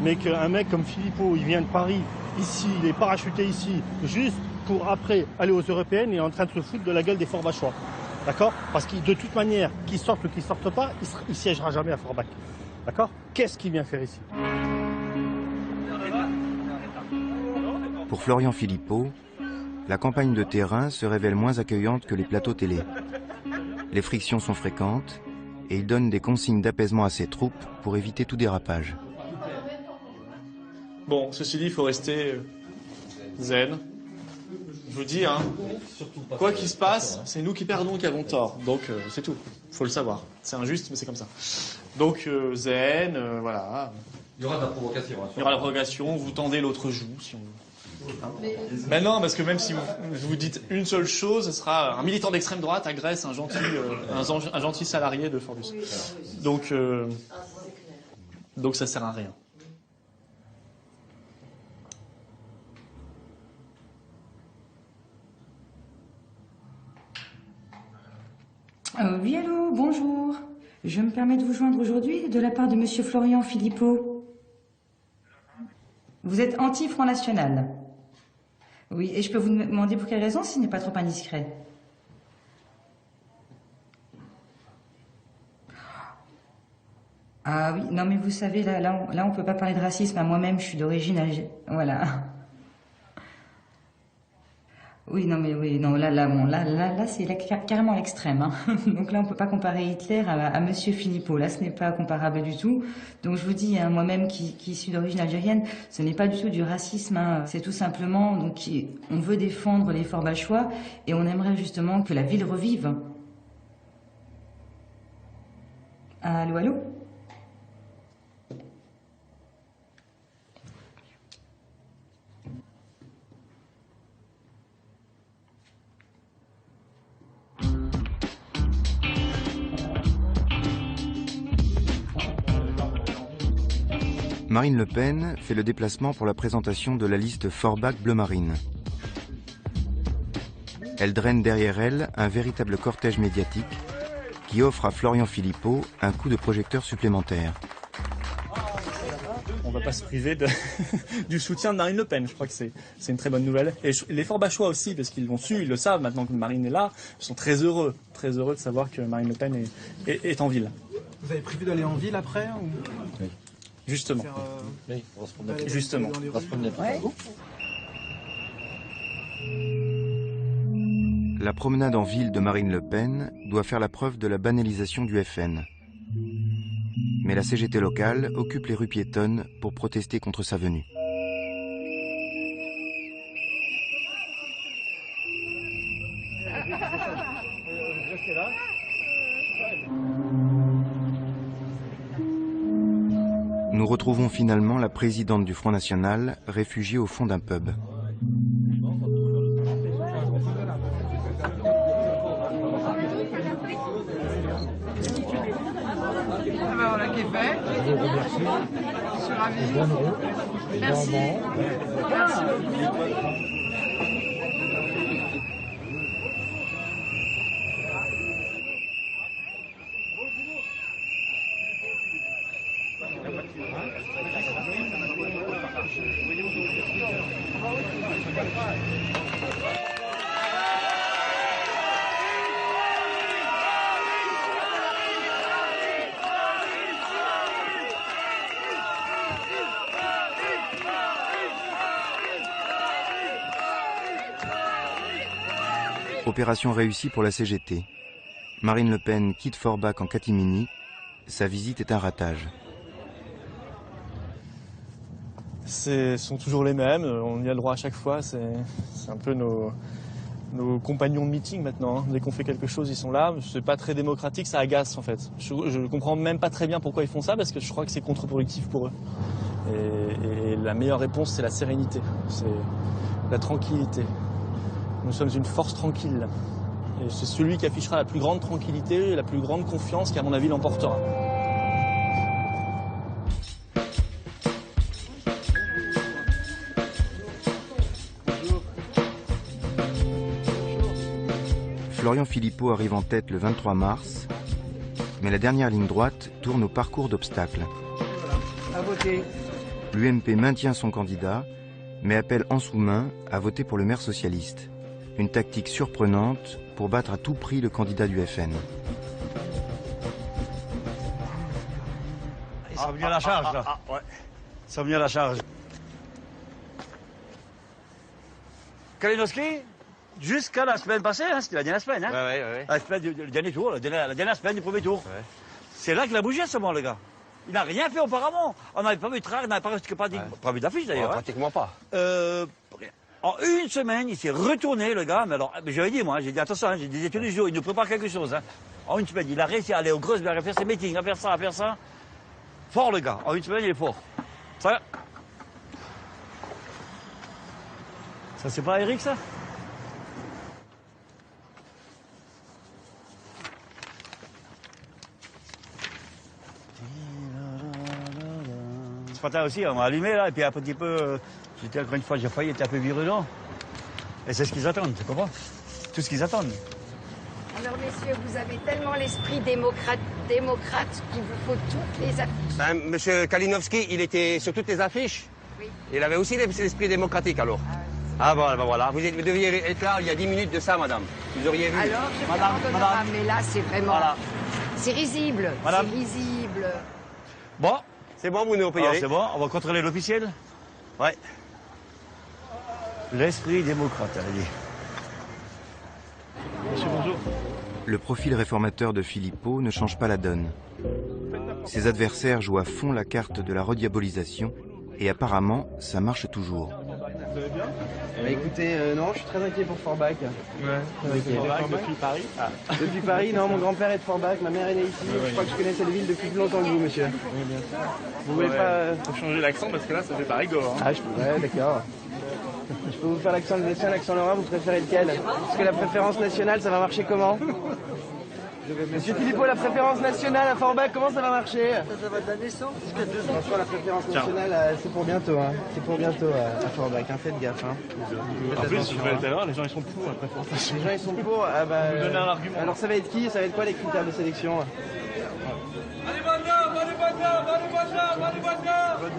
Mais qu'un mec comme Philippot, il vient de Paris, ici, il est parachuté ici, juste pour après aller aux européennes, il est en train de se foutre de la gueule des Forbachois. D'accord? Parce que de toute manière, qu'ils sortent ou qu'ils sortent pas, il siégera jamais à Forbach. D'accord? Qu'est-ce qu'il vient faire ici? Pour Florian Philippot, la campagne de terrain se révèle moins accueillante que les plateaux télé. Les frictions sont fréquentes et il donne des consignes d'apaisement à ses troupes pour éviter tout dérapage. Bon, ceci dit, il faut rester zen. Je vous dis, hein, quoi qu'il se passe, c'est nous qui perdons qui avons tort. Donc, c'est tout. Il faut le savoir. C'est injuste, mais c'est comme ça. Donc, zen, voilà. Il y aura de la provocation. Il y aura de la provocation, vous tendez l'autre joue, si on veut. Hein, mais non, parce que même si vous dites une seule chose, ce sera un militant d'extrême droite agresse un gentil salarié de Forbus. Donc ça sert à rien. Oui, allô, bonjour. Je me permets de vous joindre aujourd'hui de la part de monsieur Florian Philippot. Vous êtes anti-Front National. Oui, et je peux vous demander pour quelle raison, si ce n'est pas trop indiscret. Ah oui, non mais vous savez, là on peut pas parler de racisme. Moi-même, je suis d'origine algérienne. Voilà. Oui, non mais oui, non, là c'est carrément l'extrême. Hein. Donc là, on peut pas comparer Hitler à monsieur Philippot. Là, ce n'est pas comparable du tout. Donc je vous dis, hein, moi-même qui suis d'origine algérienne, ce n'est pas du tout du racisme. Hein. C'est tout simplement, donc, on veut défendre les Forbachois et on aimerait justement que la ville revive. Allô, allô? Marine Le Pen fait le déplacement pour la présentation de la liste Forbach Bleu Marine. Elle draine derrière elle un véritable cortège médiatique qui offre à Florian Philippot un coup de projecteur supplémentaire. On ne va pas se priver du soutien de Marine Le Pen. Je crois que c'est une très bonne nouvelle. Et les Forbachois aussi, parce qu'ils l'ont su, ils le savent maintenant que Marine est là, sont très heureux de savoir que Marine Le Pen est en ville. Vous avez prévu d'aller en ville après ou... Oui. Justement. Oui, on va se promener. Justement. On va se promener. Ouais. La promenade en ville de Marine Le Pen doit faire la preuve de la banalisation du FN. Mais la CGT locale occupe les rues piétonnes pour protester contre sa venue. Nous retrouvons finalement la présidente du Front National, réfugiée au fond d'un pub. Voilà qui est fait. Je vous remercie. Je suis ravi. Merci. Merci beaucoup. Opération réussie pour la CGT. Marine Le Pen quitte Forbach en catimini. Sa visite est un ratage. Sont toujours les mêmes, on y a le droit à chaque fois. C'est un peu nos compagnons de meeting maintenant. Hein. Dès qu'on fait quelque chose, ils sont là. C'est pas très démocratique, ça agace en fait. Je comprends même pas très bien pourquoi ils font ça, parce que je crois que c'est contre-productif pour eux. Et la meilleure réponse, c'est la sérénité, c'est la tranquillité. Nous sommes une force tranquille. Et c'est celui qui affichera la plus grande tranquillité et la plus grande confiance qui, à mon avis, l'emportera. Florian Philippot arrive en tête le 23 mars, mais la dernière ligne droite tourne au parcours d'obstacles. À voter. L'UMP maintient son candidat, mais appelle en sous-main à voter pour le maire socialiste. Une tactique surprenante pour battre à tout prix le candidat du FN. Ça va venir à la charge, là. Ouais. Ça va venir à la charge. Kalinowski, jusqu'à la semaine passée, hein, c'était la dernière semaine. Hein, Ouais. la semaine du dernier tour, la dernière semaine du premier tour. Ouais. C'est là qu'il a bougé, ce moment, le gars. Il n'a rien fait auparavant. On n'avait pas vu de trac, on n'avait pas vu d'affiche, d'ailleurs. Pratiquement pas. En une semaine, il s'est retourné, le gars. Mais alors, j'avais dit, moi, j'ai dit, attention, hein, j'ai des études du jour, il nous prépare quelque chose. Hein. En une semaine, il a réussi à aller au Grosberg, à faire ses meetings, à faire ça. Fort, le gars. En une semaine, il est fort. Ça c'est pas Eric, ça? Ce matin aussi, on m'a allumé, là, et puis un petit peu... J'étais encore une fois, j'ai failli être un peu virulent. Et c'est ce qu'ils attendent, tu comprends? Tout ce qu'ils attendent. Alors, messieurs, vous avez tellement l'esprit démocrate qu'il vous faut toutes les affiches. Ben, monsieur Kalinowski, il était sur toutes les affiches. Oui. Il avait aussi l'esprit démocratique, alors. Ah bon, ben voilà. Vous deviez être là il y a 10 minutes de ça, madame. Vous auriez vu. Alors, je vous pardonnerai, mais là, c'est vraiment... Voilà. C'est risible. Madame. C'est risible. Bon. C'est bon, Bruno, on peut y aller. C'est bon, on va contrôler l'officiel? Ouais. L'esprit démocrate, elle a dit. Monsieur, bonjour. Le profil réformateur de Philippot ne change pas la donne. Ses adversaires jouent à fond la carte de la rediabolisation et apparemment, ça marche toujours. Vous allez bien? Bah écoutez, non, je suis très inquiet pour Forbach. Ouais. Depuis Paris? Depuis Paris, non, mon grand-père est de Forbach, ma mère est née ici. Je crois que je connais cette ville depuis plus longtemps que vous, monsieur. Oui, bien sûr. Vous voulez pas... Faut changer l'accent parce que là, ça fait pas rigolo. Hein. Ah, ouais, d'accord. Je peux vous faire l'accent alsacien, l'accent lorrain, vous préférez lequel? Parce que la préférence nationale, ça va marcher comment? Monsieur Philippot, la préférence nationale à Forbach, comment ça va marcher? Ça va de la naissance jusqu'à 2 ans. Franchement, la préférence nationale, c'est pour bientôt. Hein. C'est pour bientôt à Forbach, hein. Faites gaffe. Hein. En plus, je vais tout à l'heure, les gens ils sont pour la préférence nationale. Les gens ils sont pour. Ah bah, vous donnez un argument. Alors ça va être qui? Ça va être quoi les critères de sélection?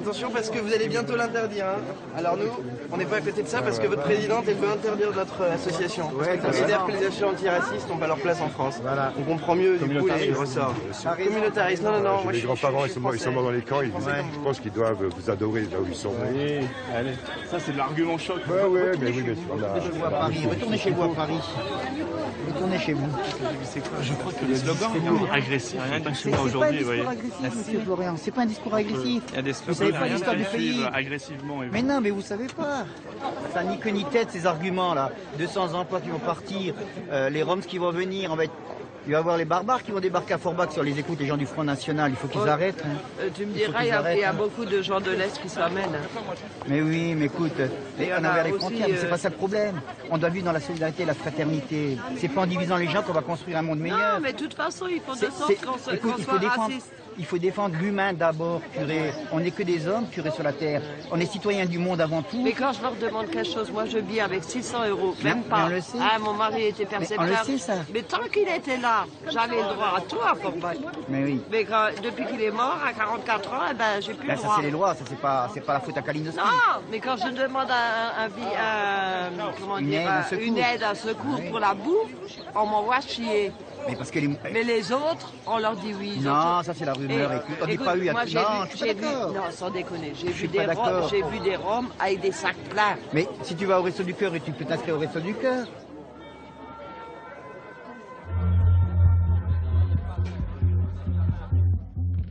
Attention parce que vous allez bientôt l'interdire. Hein. Alors nous, on n'est pas à côté de ça parce que votre présidente, elle veut interdire notre association. Parce qu'elle considère que les associations antiracistes n'ont pas leur place en France. Voilà. On comprend mieux du coup les ressorts. Communautariste, non. Moi, les grands-parents, ils sont morts dans les camps, je pense qu'ils doivent vous adorer là où ils sont. Oui, allez. Ça c'est de l'argument choc. Ouais, mais oui, bien sûr. Retournez chez vous à Paris. Retournez chez vous. C'est quoi? Je crois que le slogan est agressif. Rien de chez moi aujourd'hui, vous voyez. Monsieur Florian, c'est pas un discours agressif. Il y a des vous savez pas l'histoire du pays. Agressivement. Mais non, mais vous savez pas. Ça ni queue ni tête ces arguments là. 200 emplois qui vont partir, les Roms qui vont venir, il va y avoir les barbares qui vont débarquer à Forbach sur les écoutes, les gens du Front National, il faut qu'ils arrêtent. Hein. Tu me diras, il y a beaucoup de gens de l'Est qui s'amènent. Mais oui, mais écoute, on a les frontières, mais c'est pas ça le problème. On doit vivre dans la solidarité et la fraternité. C'est pas en divisant les gens qu'on va construire un monde meilleur. Non, mais de toute façon, il faut de sorte qu'on soit raciste. Il faut défendre l'humain d'abord, curé. On n'est que des hommes, curé sur la terre. On est citoyens du monde avant tout. Mais quand je leur demande quelque chose, moi je vis avec 600 €, même pas. On le sait. Ah, mon mari était percepteur. On le sait, ça. Mais tant qu'il était là, j'avais le droit à tout à Forbach. Mais oui. Mais depuis qu'il est mort, à 44 ans, eh ben, j'ai plus le droit. Ça, c'est les lois, ça, c'est pas la faute à Kalinowski. Non, mais quand je demande une aide, un secours pour la bouffe, on m'envoie chier. Mais parce que mais les autres, on leur dit oui. Non, ça c'est la rumeur. On dit pas eu. Moi, non, sans déconner. J'ai vu des Roms avec des sacs pleins. Mais si tu vas au Resto du Cœur et tu peux t'inscrire au Resto du Cœur.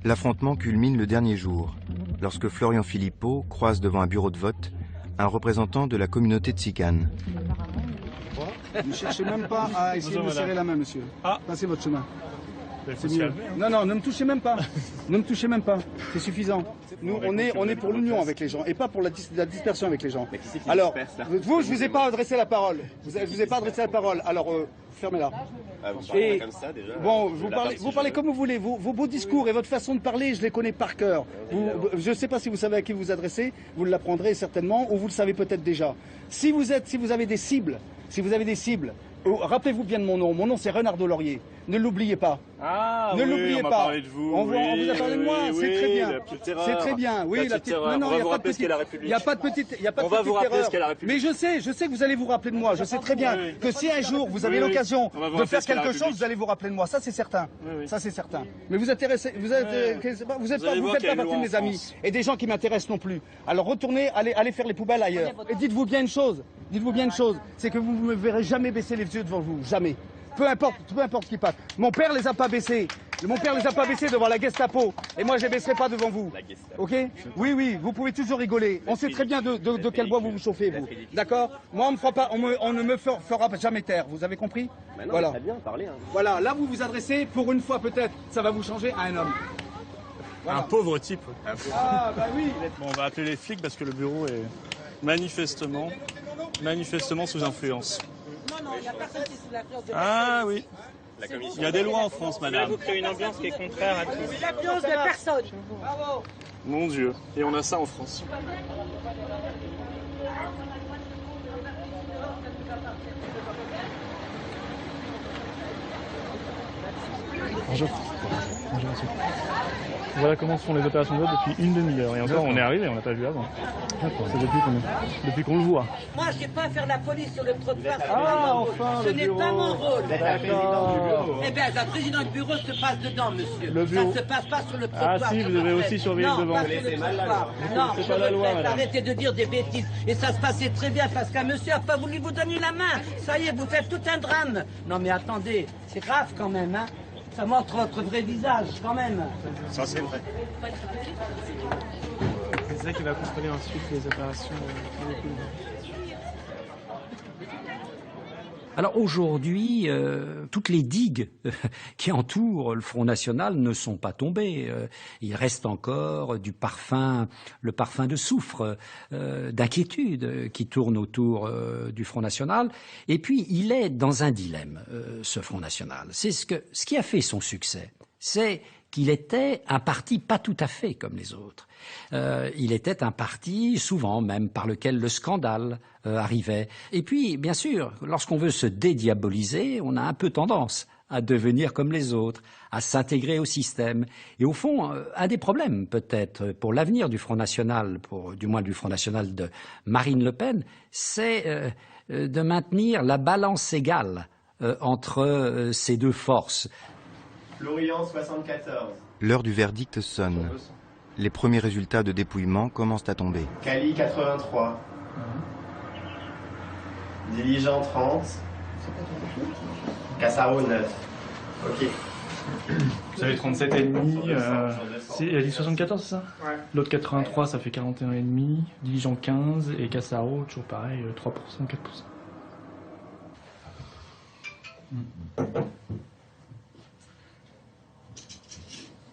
L'affrontement culmine le dernier jour, lorsque Florian Philippot croise devant un bureau de vote un représentant de la communauté tsikane. Ne cherchez même pas à essayer de me serrer la main, monsieur. Passez votre chemin. C'est mieux. Non, ne me touchez même pas. Ne me touchez même pas. C'est suffisant. Nous, on est pour l'union avec les gens et pas pour la dispersion avec les gens. Alors, vous, je vous ai pas adressé la parole. Je vous ai pas adressé la parole. Alors, fermez-la. Et bon, vous parlez comme vous voulez. Vos beaux discours et votre façon de parler, je les connais par cœur. Je ne sais pas si vous savez à qui vous adressez. Vous l'apprendrez certainement, ou vous le savez peut-être déjà. Si vous avez des cibles, Rappelez-vous bien de mon nom. Mon nom, c'est Renard Laurier. Ne l'oubliez pas. Ah, ne l'oubliez pas. Parlé de vous. On vous a parlé de moi, c'est très bien. C'est très bien. Oui, la petite erreur. Non, on va vous rappeler ce qu'est la République. Il n'y a pas de petite erreur. On va vous rappeler ce qu'est la République. Mais je sais que vous allez vous rappeler de moi. Je sais très bien que si un jour vous avez l'occasion de faire quelque chose, vous allez vous rappeler de moi. Ça, c'est certain. Ça, c'est certain. Mais vous faites pas partie de mes amis et des gens qui m'intéressent non plus. Alors retournez, allez faire les poubelles ailleurs. Et dites-vous bien une chose. C'est que vous ne me verrez jamais baisser les yeux devant vous. Jamais. Peu importe ce qui passe. Mon père les a pas baissés. Mon père les a pas baissés devant la Gestapo. Et moi, je les baisserai pas devant vous. Ok? Oui, vous pouvez toujours rigoler. On sait très bien de quel bois vous vous chauffez, vous. D'accord? Moi, on ne me fera jamais taire. Vous avez compris? Voilà. Très bien, parlez. Hein. Voilà, là, vous vous adressez, pour une fois peut-être, ça va vous changer, à un homme. Voilà. Un pauvre type. Ah, bah oui. Bon, on va appeler les flics parce que le bureau est manifestement sous influence. Non, il n'y a personne qui est sous l'influence de Ah oui. Il y a des lois en France, madame. Vous créez une ambiance qui est contraire à tout. L'influence de personne. Bravo. Mon Dieu. Et on a ça en France. Bonjour. Bonjour, monsieur. Voilà comment se font les opérations de vote depuis une demi-heure. Et encore, on est arrivé, on l'a pas vu avant. C'est depuis qu'on le voit. Moi, je n'ai pas à faire la police sur le trottoir. Enfin, ce n'est pas mon rôle. Eh bien, la présidente du bureau se passe dedans, monsieur. Le bureau. Ça ne se passe pas sur le trottoir. Ah si, vous devez aussi surveiller le devant. Non, pas sur le trottoir. Non, c'est pas la loi, madame. Arrêtez de dire des bêtises. Et ça se passait très bien parce qu'un monsieur n'a pas voulu vous donner la main. Ça y est, vous faites tout un drame. Non, mais attendez, c'est grave quand même, hein. Ça montre votre vrai visage, quand même. Ça, c'est vrai. C'est ça qui va contrôler ensuite les opérations. Alors aujourd'hui, toutes les digues qui entourent le Front National ne sont pas tombées. Il reste encore le parfum de soufre, d'inquiétude qui tourne autour du Front National. Et puis il est dans un dilemme, ce Front National. C'est ce qui a fait son succès. C'est qu'il était un parti pas tout à fait comme les autres. Il était un parti, souvent même, par lequel le scandale arrivait. Et puis, bien sûr, lorsqu'on veut se dédiaboliser, on a un peu tendance à devenir comme les autres, à s'intégrer au système. Et au fond, un des problèmes, peut-être, pour l'avenir du Front National, du moins du Front National de Marine Le Pen, c'est de maintenir la balance égale entre ces deux forces. Lorient 74. L'heure du verdict sonne. Les premiers résultats de dépouillement commencent à tomber. Cali 83. Diligent 30. Cassaro 9. Ok. Vous avez 37,5. Il a dit 74, c'est ça? Ouais. L'autre 83, ça fait 41,5. Diligent 15 et Cassaro, toujours pareil, 3%, 4%.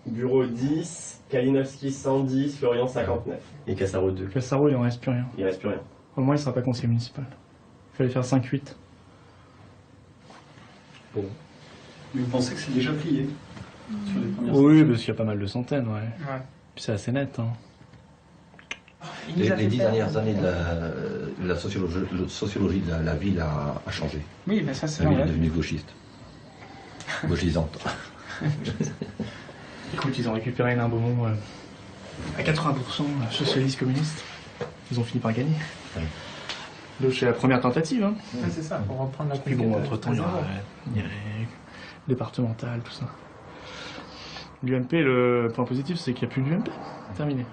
Bureau 10, Kalinowski 110, Florian 59. Et Cassaro 2. Cassaro, il en reste plus rien. Il reste plus rien. Au moins, il ne sera pas conseiller municipal. Il fallait faire 5-8. Bon. Mais vous pensez que c'est déjà plié? Oui, parce qu'il y a pas mal de centaines, ouais. Puis c'est assez net, hein. Les 10 dernières années, la sociologie de la ville a changé. Oui, mais ça c'est la ville est devenue gauchiste. Gauchisante. Écoute, ils ont récupéré Alain Beaumont à 80% socialiste communiste. Ils ont fini par gagner. Oui. Donc c'est la première tentative. Hein. Ouais, c'est ça, pour reprendre la Puis bon, entre-temps, il y a les départementales, tout ça. L'UMP, le point positif, c'est qu'il n'y a plus de l'UMP. Terminé.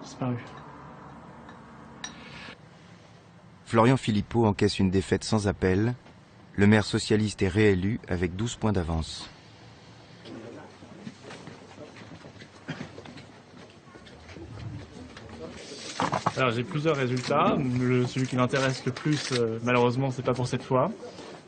Disparu. Florian Philippot encaisse une défaite sans appel. Le maire socialiste est réélu avec 12 points d'avance. Alors j'ai plusieurs résultats. Celui qui m'intéresse le plus, malheureusement, c'est pas pour cette fois.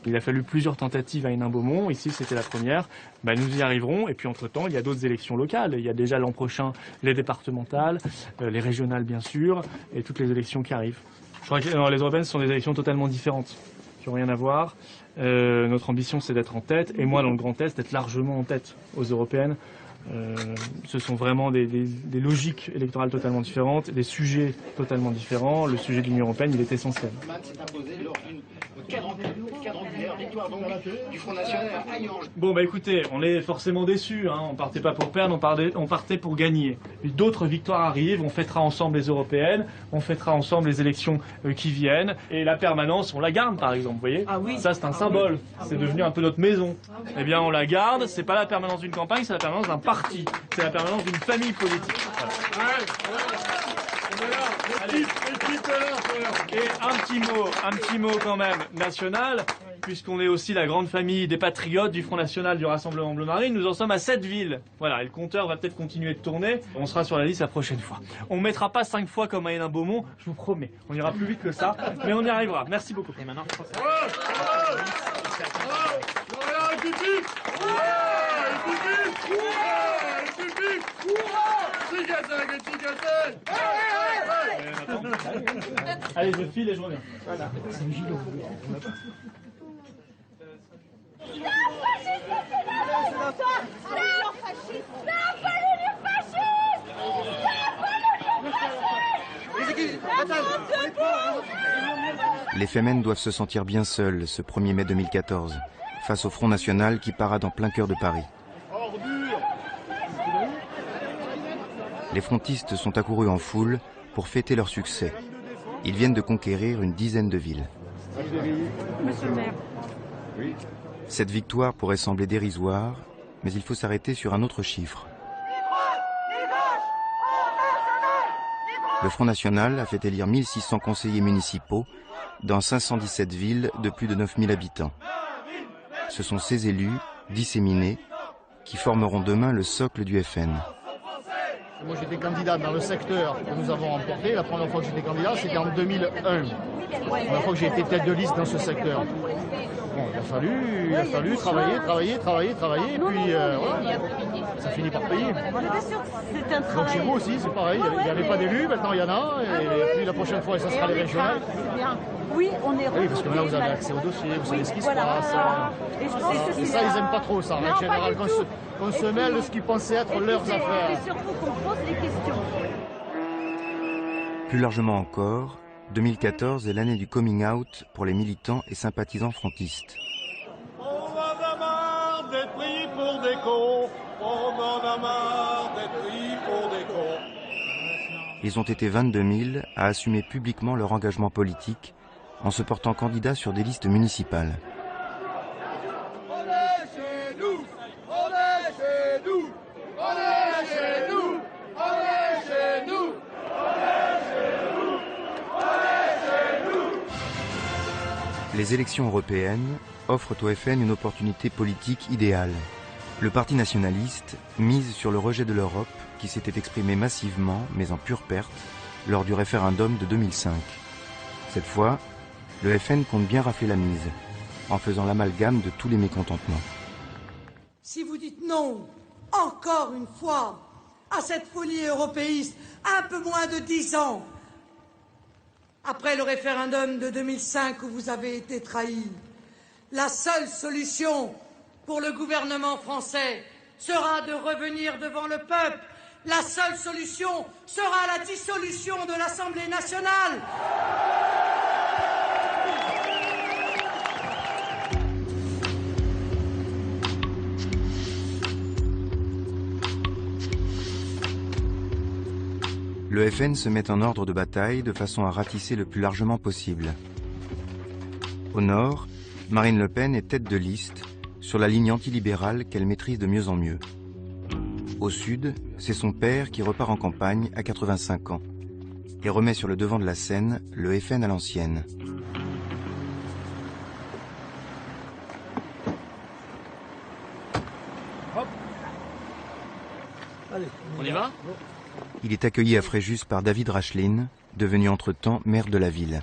Il a fallu plusieurs tentatives à Hénin-Beaumont. Ici, c'était la première. Nous y arriverons. Et puis, entre-temps, il y a d'autres élections locales. Il y a déjà l'an prochain les départementales, les régionales, bien sûr, et toutes les élections qui arrivent. Je crois que les européennes sont des élections totalement différentes, qui n'ont rien à voir. Notre ambition, c'est d'être en tête. Et moi, dans le Grand Est, d'être largement en tête aux européennes. Ce sont vraiment des logiques électorales totalement différentes, des sujets totalement différents. Le sujet de l'Union européenne, il est essentiel. du Front National à Lyon. Bon bah écoutez, on est forcément déçus, hein. On partait pas pour perdre, on partait pour gagner. D'autres victoires arrivent, on fêtera ensemble les européennes, on fêtera ensemble les élections qui viennent, et la permanence, on la garde par exemple, vous voyez. Ah oui. Ça c'est un symbole, c'est devenu un peu notre maison. Eh bien on la garde, c'est pas la permanence d'une campagne, c'est la permanence d'un parti, c'est la permanence d'une famille politique. Voilà. Et un petit mot quand même national, puisqu'on est aussi la grande famille des patriotes du Front National du Rassemblement Bleu Marine. Nous en sommes à 7 villes. Voilà, et le compteur va peut-être continuer de tourner. On sera sur la liste la prochaine fois. On ne mettra pas 5 fois comme à Hénin-Beaumont, je vous promets. On ira plus vite que ça, mais on y arrivera. Merci beaucoup. Et maintenant, allez, je file et je reviens. Voilà. C'est un gilet. Les Femen doivent se sentir bien seuls ce 1er mai 2014, face au Front National qui parade en plein cœur de Paris. Les frontistes sont accourus en foule pour fêter leur succès. Ils viennent de conquérir une dizaine de villes. Monsieur le maire. Oui. Cette victoire pourrait sembler dérisoire, mais il faut s'arrêter sur un autre chiffre. Le Front National a fait élire 1600 conseillers municipaux dans 517 villes de plus de 9000 habitants. Ce sont ces élus, disséminés, qui formeront demain le socle du FN. Moi j'étais candidat dans le secteur que nous avons remporté. La première fois que j'étais candidat, c'était en 2001. La première fois que j'ai été tête de liste dans ce secteur. Bon, il a fallu travailler, et puis voilà, ça finit par payer. Donc chez vous aussi, c'est pareil, il n'y avait pas d'élus, maintenant il y en a, et puis la prochaine fois, ça sera les régionales. Oui, on est oui, parce que maintenant vous avez accès au dossier, vous savez ce qui se passe. Et ça, ils n'aiment pas trop ça. En général, qu'on se mêle de ce qu'ils pensaient être leurs affaires. Et surtout qu'on pose les questions. Plus largement encore, 2014 est l'année du coming out pour les militants et sympathisants frontistes. On en a marre d'être pris pour des cons. On en a marre d'être pris pour des cons. Ils ont été 22 000 à assumer publiquement leur engagement politique en se portant candidats sur des listes municipales. On est chez nous, on est chez nous, on est chez nous, on est chez nous, on est chez nous, on est chez nous. Les élections européennes offrent au FN une opportunité politique idéale. Le parti nationaliste mise sur le rejet de l'Europe qui s'était exprimé massivement, mais en pure perte, lors du référendum de 2005. Cette fois, le FN compte bien rafler la mise, en faisant l'amalgame de tous les mécontentements. Si vous dites non, encore une fois, à cette folie européiste, un peu moins de 10 ans, après le référendum de 2005 où vous avez été trahi, la seule solution pour le gouvernement français sera de revenir devant le peuple. La seule solution sera la dissolution de l'Assemblée nationale. Le FN se met en ordre de bataille de façon à ratisser le plus largement possible. Au nord, Marine Le Pen est tête de liste sur la ligne antilibérale qu'elle maîtrise de mieux en mieux. Au sud, c'est son père qui repart en campagne à 85 ans et remet sur le devant de la scène le FN à l'ancienne. On y va ? Il est accueilli à Fréjus par David Racheline, devenu entre-temps maire de la ville.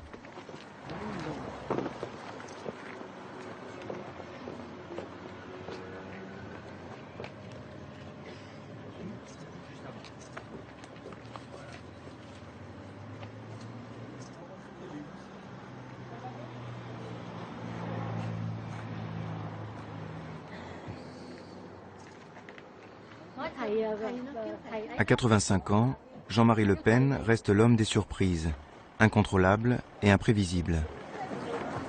À 85 ans, Jean-Marie Le Pen reste l'homme des surprises, incontrôlable et imprévisible.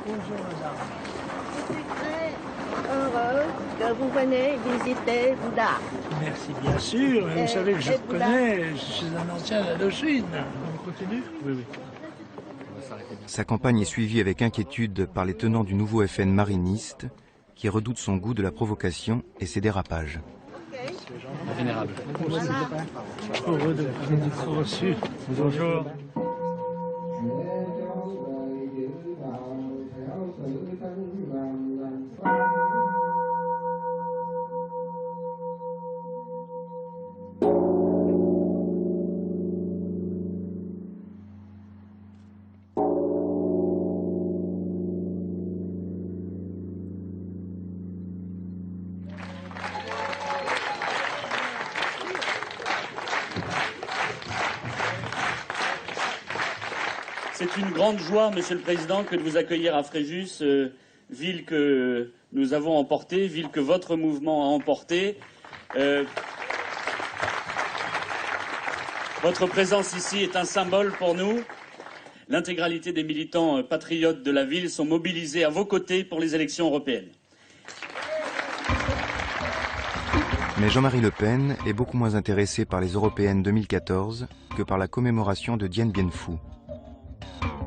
Bonjour madame. Je suis très heureuse que vous venez visiter Bouddha. Merci bien sûr, vous savez que je connais, je suis un ancien d'Indochine. On continue? Oui, oui. Sa campagne est suivie avec inquiétude par les tenants du nouveau FN mariniste, qui redoutent son goût de la provocation et ses dérapages. Vénérable. Heureux de vous être reçu. Bonjour. C'est une grande joie, Monsieur le Président, que de vous accueillir à Fréjus, ville que nous avons emportée, ville que votre mouvement a emportée. Votre présence ici est un symbole pour nous. L'intégralité des militants patriotes de la ville sont mobilisés à vos côtés pour les élections européennes. Mais Jean-Marie Le Pen est beaucoup moins intéressé par les européennes 2014 que par la commémoration de Dien Bien Phu.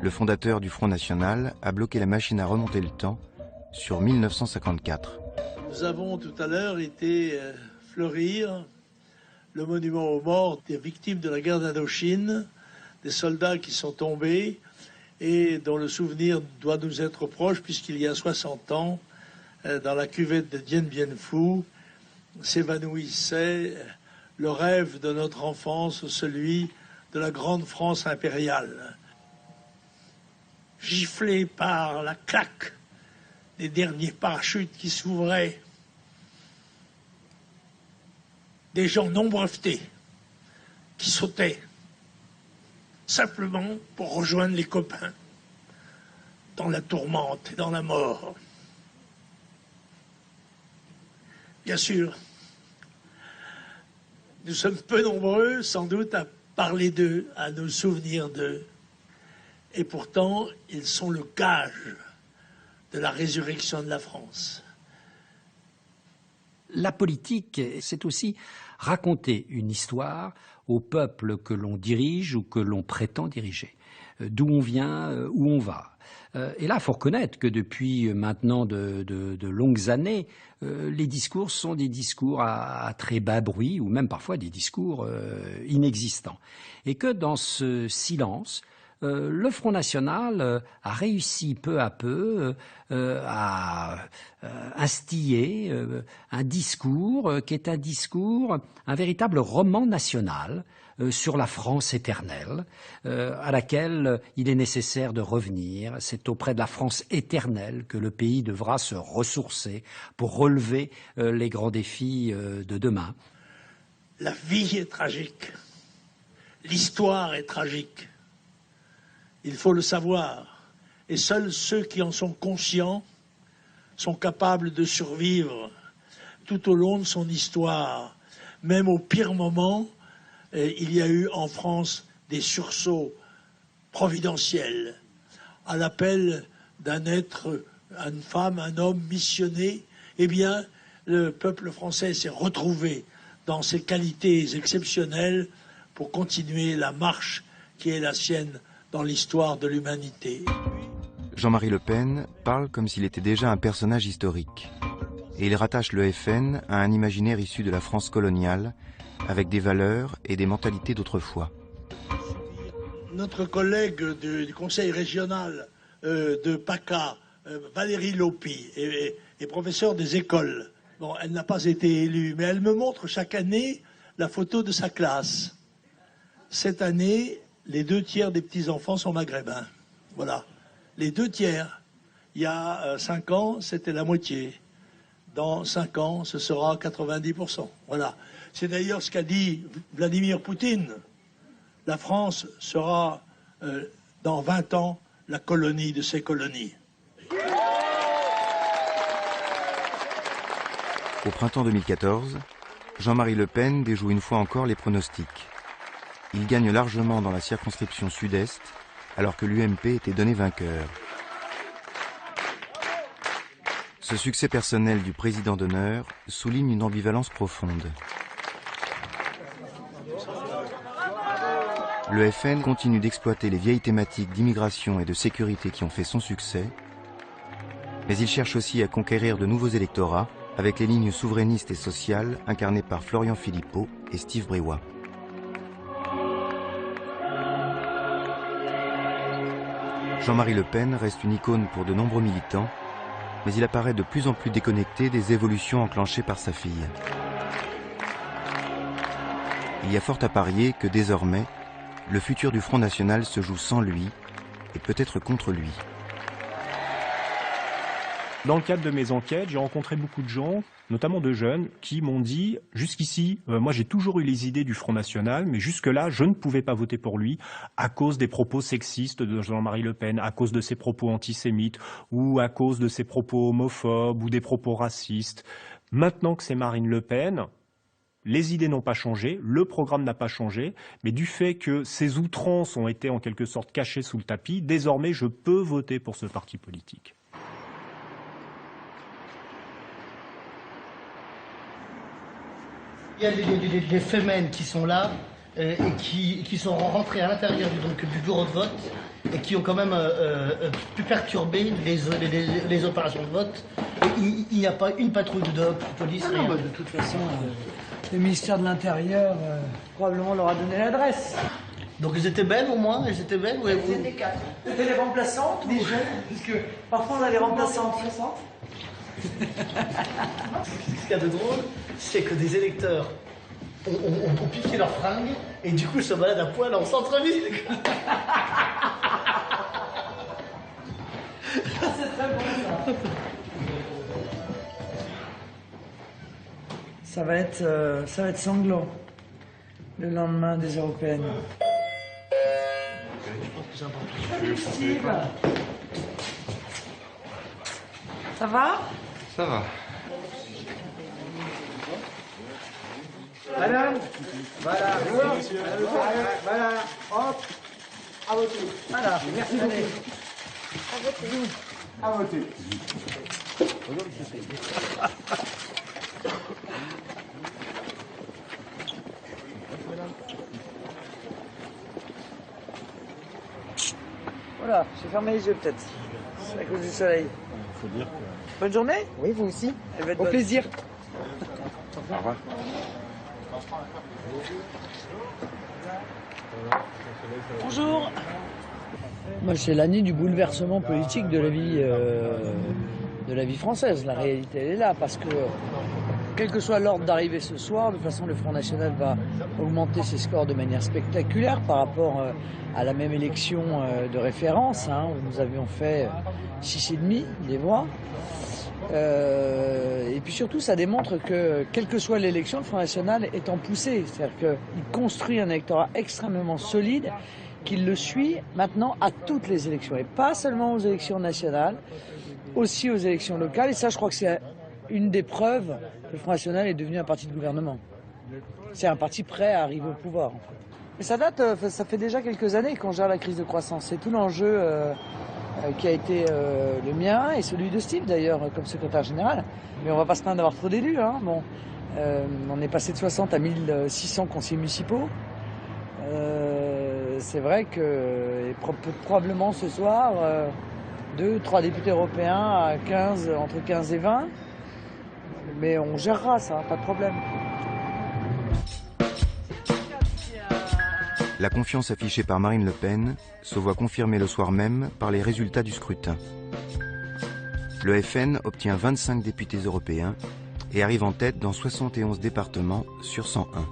Le fondateur du Front National a bloqué la machine à remonter le temps sur 1954. Nous avons tout à l'heure été fleurir le monument aux morts des victimes de la guerre d'Indochine, des soldats qui sont tombés et dont le souvenir doit nous être proche puisqu'il y a 60 ans, dans la cuvette de Dien Bien Phu, s'évanouissait le rêve de notre enfance, celui de la grande France impériale. Giflé par la claque des derniers parachutes qui s'ouvraient, des gens non brevetés qui sautaient simplement pour rejoindre les copains dans la tourmente et dans la mort. Bien sûr, nous sommes peu nombreux sans doute à parler d'eux, à nous souvenir d'eux. Et pourtant, ils sont le gage de la résurrection de la France. La politique, c'est aussi raconter une histoire au peuple que l'on dirige ou que l'on prétend diriger. D'où on vient, où on va. Et là, il faut reconnaître que depuis maintenant de longues années, les discours sont des discours à très bas bruit ou même parfois des discours inexistants. Et que dans ce silence, le Front National a réussi peu à peu à instiller un discours qui est un véritable roman national sur la France éternelle, à laquelle il est nécessaire de revenir. C'est auprès de la France éternelle que le pays devra se ressourcer pour relever les grands défis de demain. La vie est tragique, l'histoire est tragique. Il faut le savoir, et seuls ceux qui en sont conscients sont capables de survivre tout au long de son histoire. Même au pire moment, il y a eu en France des sursauts providentiels à l'appel d'un être, une femme, un homme missionné. Eh bien, le peuple français s'est retrouvé dans ses qualités exceptionnelles pour continuer la marche qui est la sienne dans l'histoire de l'humanité. Jean-Marie Le Pen parle comme s'il était déjà un personnage historique. Et il rattache le FN à un imaginaire issu de la France coloniale, avec des valeurs et des mentalités d'autrefois. Notre collègue du conseil régional de PACA, Valérie Lopi, est professeure des écoles. Bon, elle n'a pas été élue, mais elle me montre chaque année la photo de sa classe. Cette année, les 2/3 des petits-enfants sont maghrébins. Voilà. Les 2/3. Il y a 5 ans, c'était la moitié. Dans 5 ans, ce sera 90%. Voilà. C'est d'ailleurs ce qu'a dit Vladimir Poutine. La France sera, dans 20 ans, la colonie de ses colonies. Au printemps 2014, Jean-Marie Le Pen déjoue une fois encore les pronostics. Il gagne largement dans la circonscription sud-est, alors que l'UMP était donné vainqueur. Ce succès personnel du président d'honneur souligne une ambivalence profonde. Le FN continue d'exploiter les vieilles thématiques d'immigration et de sécurité qui ont fait son succès, mais il cherche aussi à conquérir de nouveaux électorats avec les lignes souverainistes et sociales incarnées par Florian Philippot et Steve Briouat. Jean-Marie Le Pen reste une icône pour de nombreux militants, mais il apparaît de plus en plus déconnecté des évolutions enclenchées par sa fille. Il y a fort à parier que désormais, le futur du Front National se joue sans lui et peut-être contre lui. Dans le cadre de mes enquêtes, j'ai rencontré beaucoup de gens, notamment de jeunes, qui m'ont dit « Jusqu'ici, moi j'ai toujours eu les idées du Front National, mais jusque-là, je ne pouvais pas voter pour lui à cause des propos sexistes de Jean-Marie Le Pen, à cause de ses propos antisémites, ou à cause de ses propos homophobes, ou des propos racistes. Maintenant que c'est Marine Le Pen, les idées n'ont pas changé, le programme n'a pas changé, mais du fait que ces outrances ont été en quelque sorte cachées sous le tapis, désormais je peux voter pour ce parti politique. » Il y a des femmes qui sont là et qui sont rentrées à l'intérieur du bureau de vote et qui ont quand même pu perturber les opérations de vote. Il n'y a pas une patrouille de police. Non, bah, de toute façon, le ministère de l'Intérieur probablement leur a donné l'adresse. Donc ils étaient belles au moins, elles étaient belles. Ils étaient 4. C'était les remplaçantes, des jeunes, parce que parfois on a des remplaçantes. Ce qu'il y a de drôle, c'est que des électeurs ont piqué leurs fringues et du coup se baladent à poil en centre-ville. C'est très bon ça. Ça va être sanglant le lendemain des européennes. Salut Steve. Ça va? Ça va. Madame, voilà, voilà, hop, à voter. Voilà, merci beaucoup. À voter. Voilà, j'ai fermé les yeux peut-être. C'est à cause du soleil. Faut dire que... Bonne journée. Oui, vous aussi. Au plaisir. Au revoir. Bonjour. Moi, c'est l'année du bouleversement politique de la vie française. La réalité, elle est là, parce que quel que soit l'ordre d'arrivée ce soir, de toute façon, le Front National va augmenter ses scores de manière spectaculaire par rapport à la même élection de référence, hein, où nous avions fait 6,5 des voix. Et puis surtout, ça démontre que, quelle que soit l'élection, le Front National est en poussée. C'est-à-dire qu'il construit un électorat extrêmement solide, qu'il le suit maintenant à toutes les élections. Et pas seulement aux élections nationales, aussi aux élections locales. Et ça, je crois que c'est une des preuves que le Front National est devenu un parti de gouvernement. C'est un parti prêt à arriver au pouvoir, en fait. Mais ça date, ça fait déjà quelques années qu'on gère la crise de croissance. C'est tout l'enjeu qui a été le mien et celui de Steve d'ailleurs comme secrétaire général. Mais on va pas se plaindre d'avoir trop d'élus. Hein. Bon, on est passé de 60 à 1600 conseillers municipaux. C'est vrai que probablement ce soir, 2-3 députés européens à 15, entre 15 et 20. Mais on gérera ça, pas de problème. La confiance affichée par Marine Le Pen se voit confirmée le soir même par les résultats du scrutin. Le FN obtient 25 députés européens et arrive en tête dans 71 départements sur 101.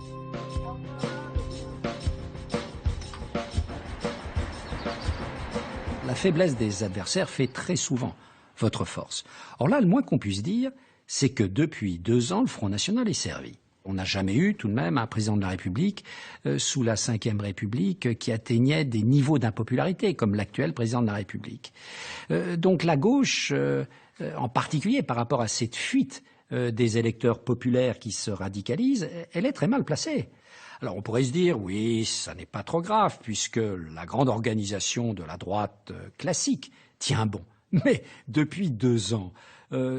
La faiblesse des adversaires fait très souvent votre force. Or là, le moins qu'on puisse dire, c'est que depuis 2 ans, le Front National est servi. On n'a jamais eu tout de même un président de la République sous la Ve République qui atteignait des niveaux d'impopularité comme l'actuel président de la République. Donc la gauche, en particulier par rapport à cette fuite des électeurs populaires qui se radicalisent, elle est très mal placée. Alors on pourrait se dire, oui, ça n'est pas trop grave puisque la grande organisation de la droite classique tient bon. Mais depuis 2 ans,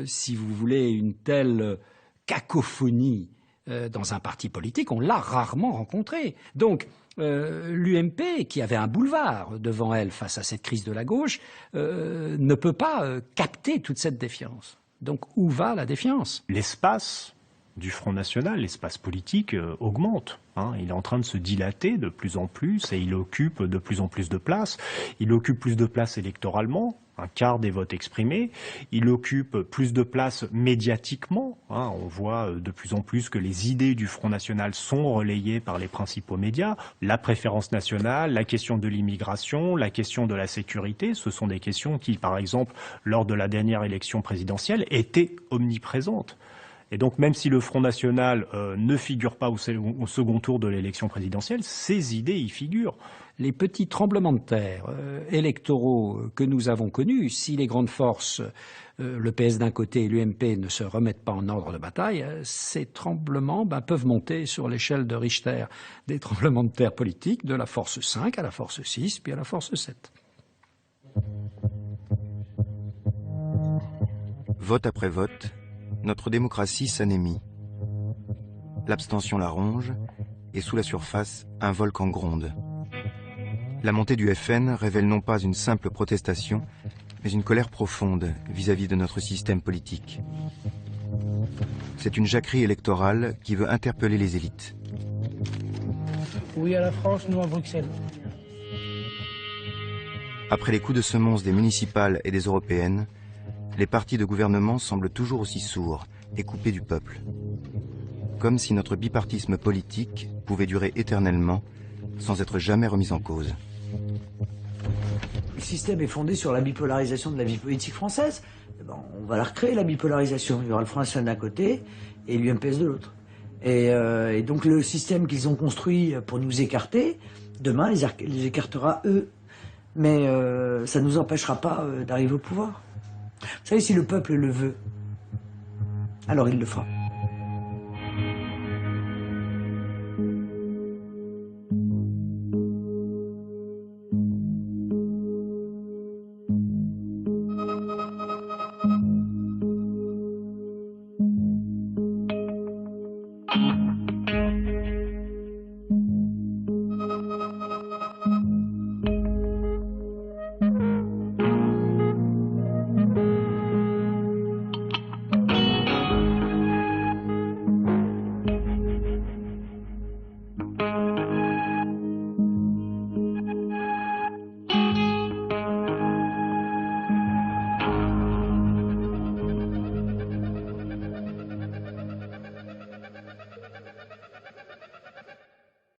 si vous voulez, une telle cacophonie dans un parti politique, on l'a rarement rencontré. Donc, l'UMP, qui avait un boulevard devant elle face à cette crise de la gauche, ne peut pas capter toute cette défiance. Donc, où va la défiance? L'espace du Front National, l'espace politique augmente. Il est en train de se dilater de plus en plus et il occupe de plus en plus de place. Il occupe plus de place électoralement, un quart des votes exprimés. Il occupe plus de place médiatiquement. On voit de plus en plus que les idées du Front National sont relayées par les principaux médias. La préférence nationale, la question de l'immigration, la question de la sécurité, ce sont des questions qui, par exemple, lors de la dernière élection présidentielle, étaient omniprésentes. Et donc, même si le Front National ne figure pas au second tour de l'élection présidentielle, ces idées y figurent. Les petits tremblements de terre électoraux que nous avons connus, si les grandes forces, le PS d'un côté et l'UMP, ne se remettent pas en ordre de bataille, ces tremblements peuvent monter sur l'échelle de Richter. Des tremblements de terre politiques de la force 5 à la force 6, puis à la force 7. Vote après vote, notre démocratie s'anémie. L'abstention la ronge, et sous la surface, un volcan gronde. La montée du FN révèle non pas une simple protestation, mais une colère profonde vis-à-vis de notre système politique. C'est une jacquerie électorale qui veut interpeller les élites. Oui à la France, non à Bruxelles. Après les coups de semonce des municipales et des européennes, les partis de gouvernement semblent toujours aussi sourds et coupés du peuple. Comme si notre bipartisme politique pouvait durer éternellement sans être jamais remis en cause. Le système est fondé sur la bipolarisation de la vie politique française. On va la recréer, la bipolarisation. Il y aura le Front National d'un côté et l'UMPS de l'autre. Et donc le système qu'ils ont construit pour nous écarter, demain les écartera eux. Mais ça ne nous empêchera pas d'arriver au pouvoir. Vous savez, si le peuple le veut, alors il le fera.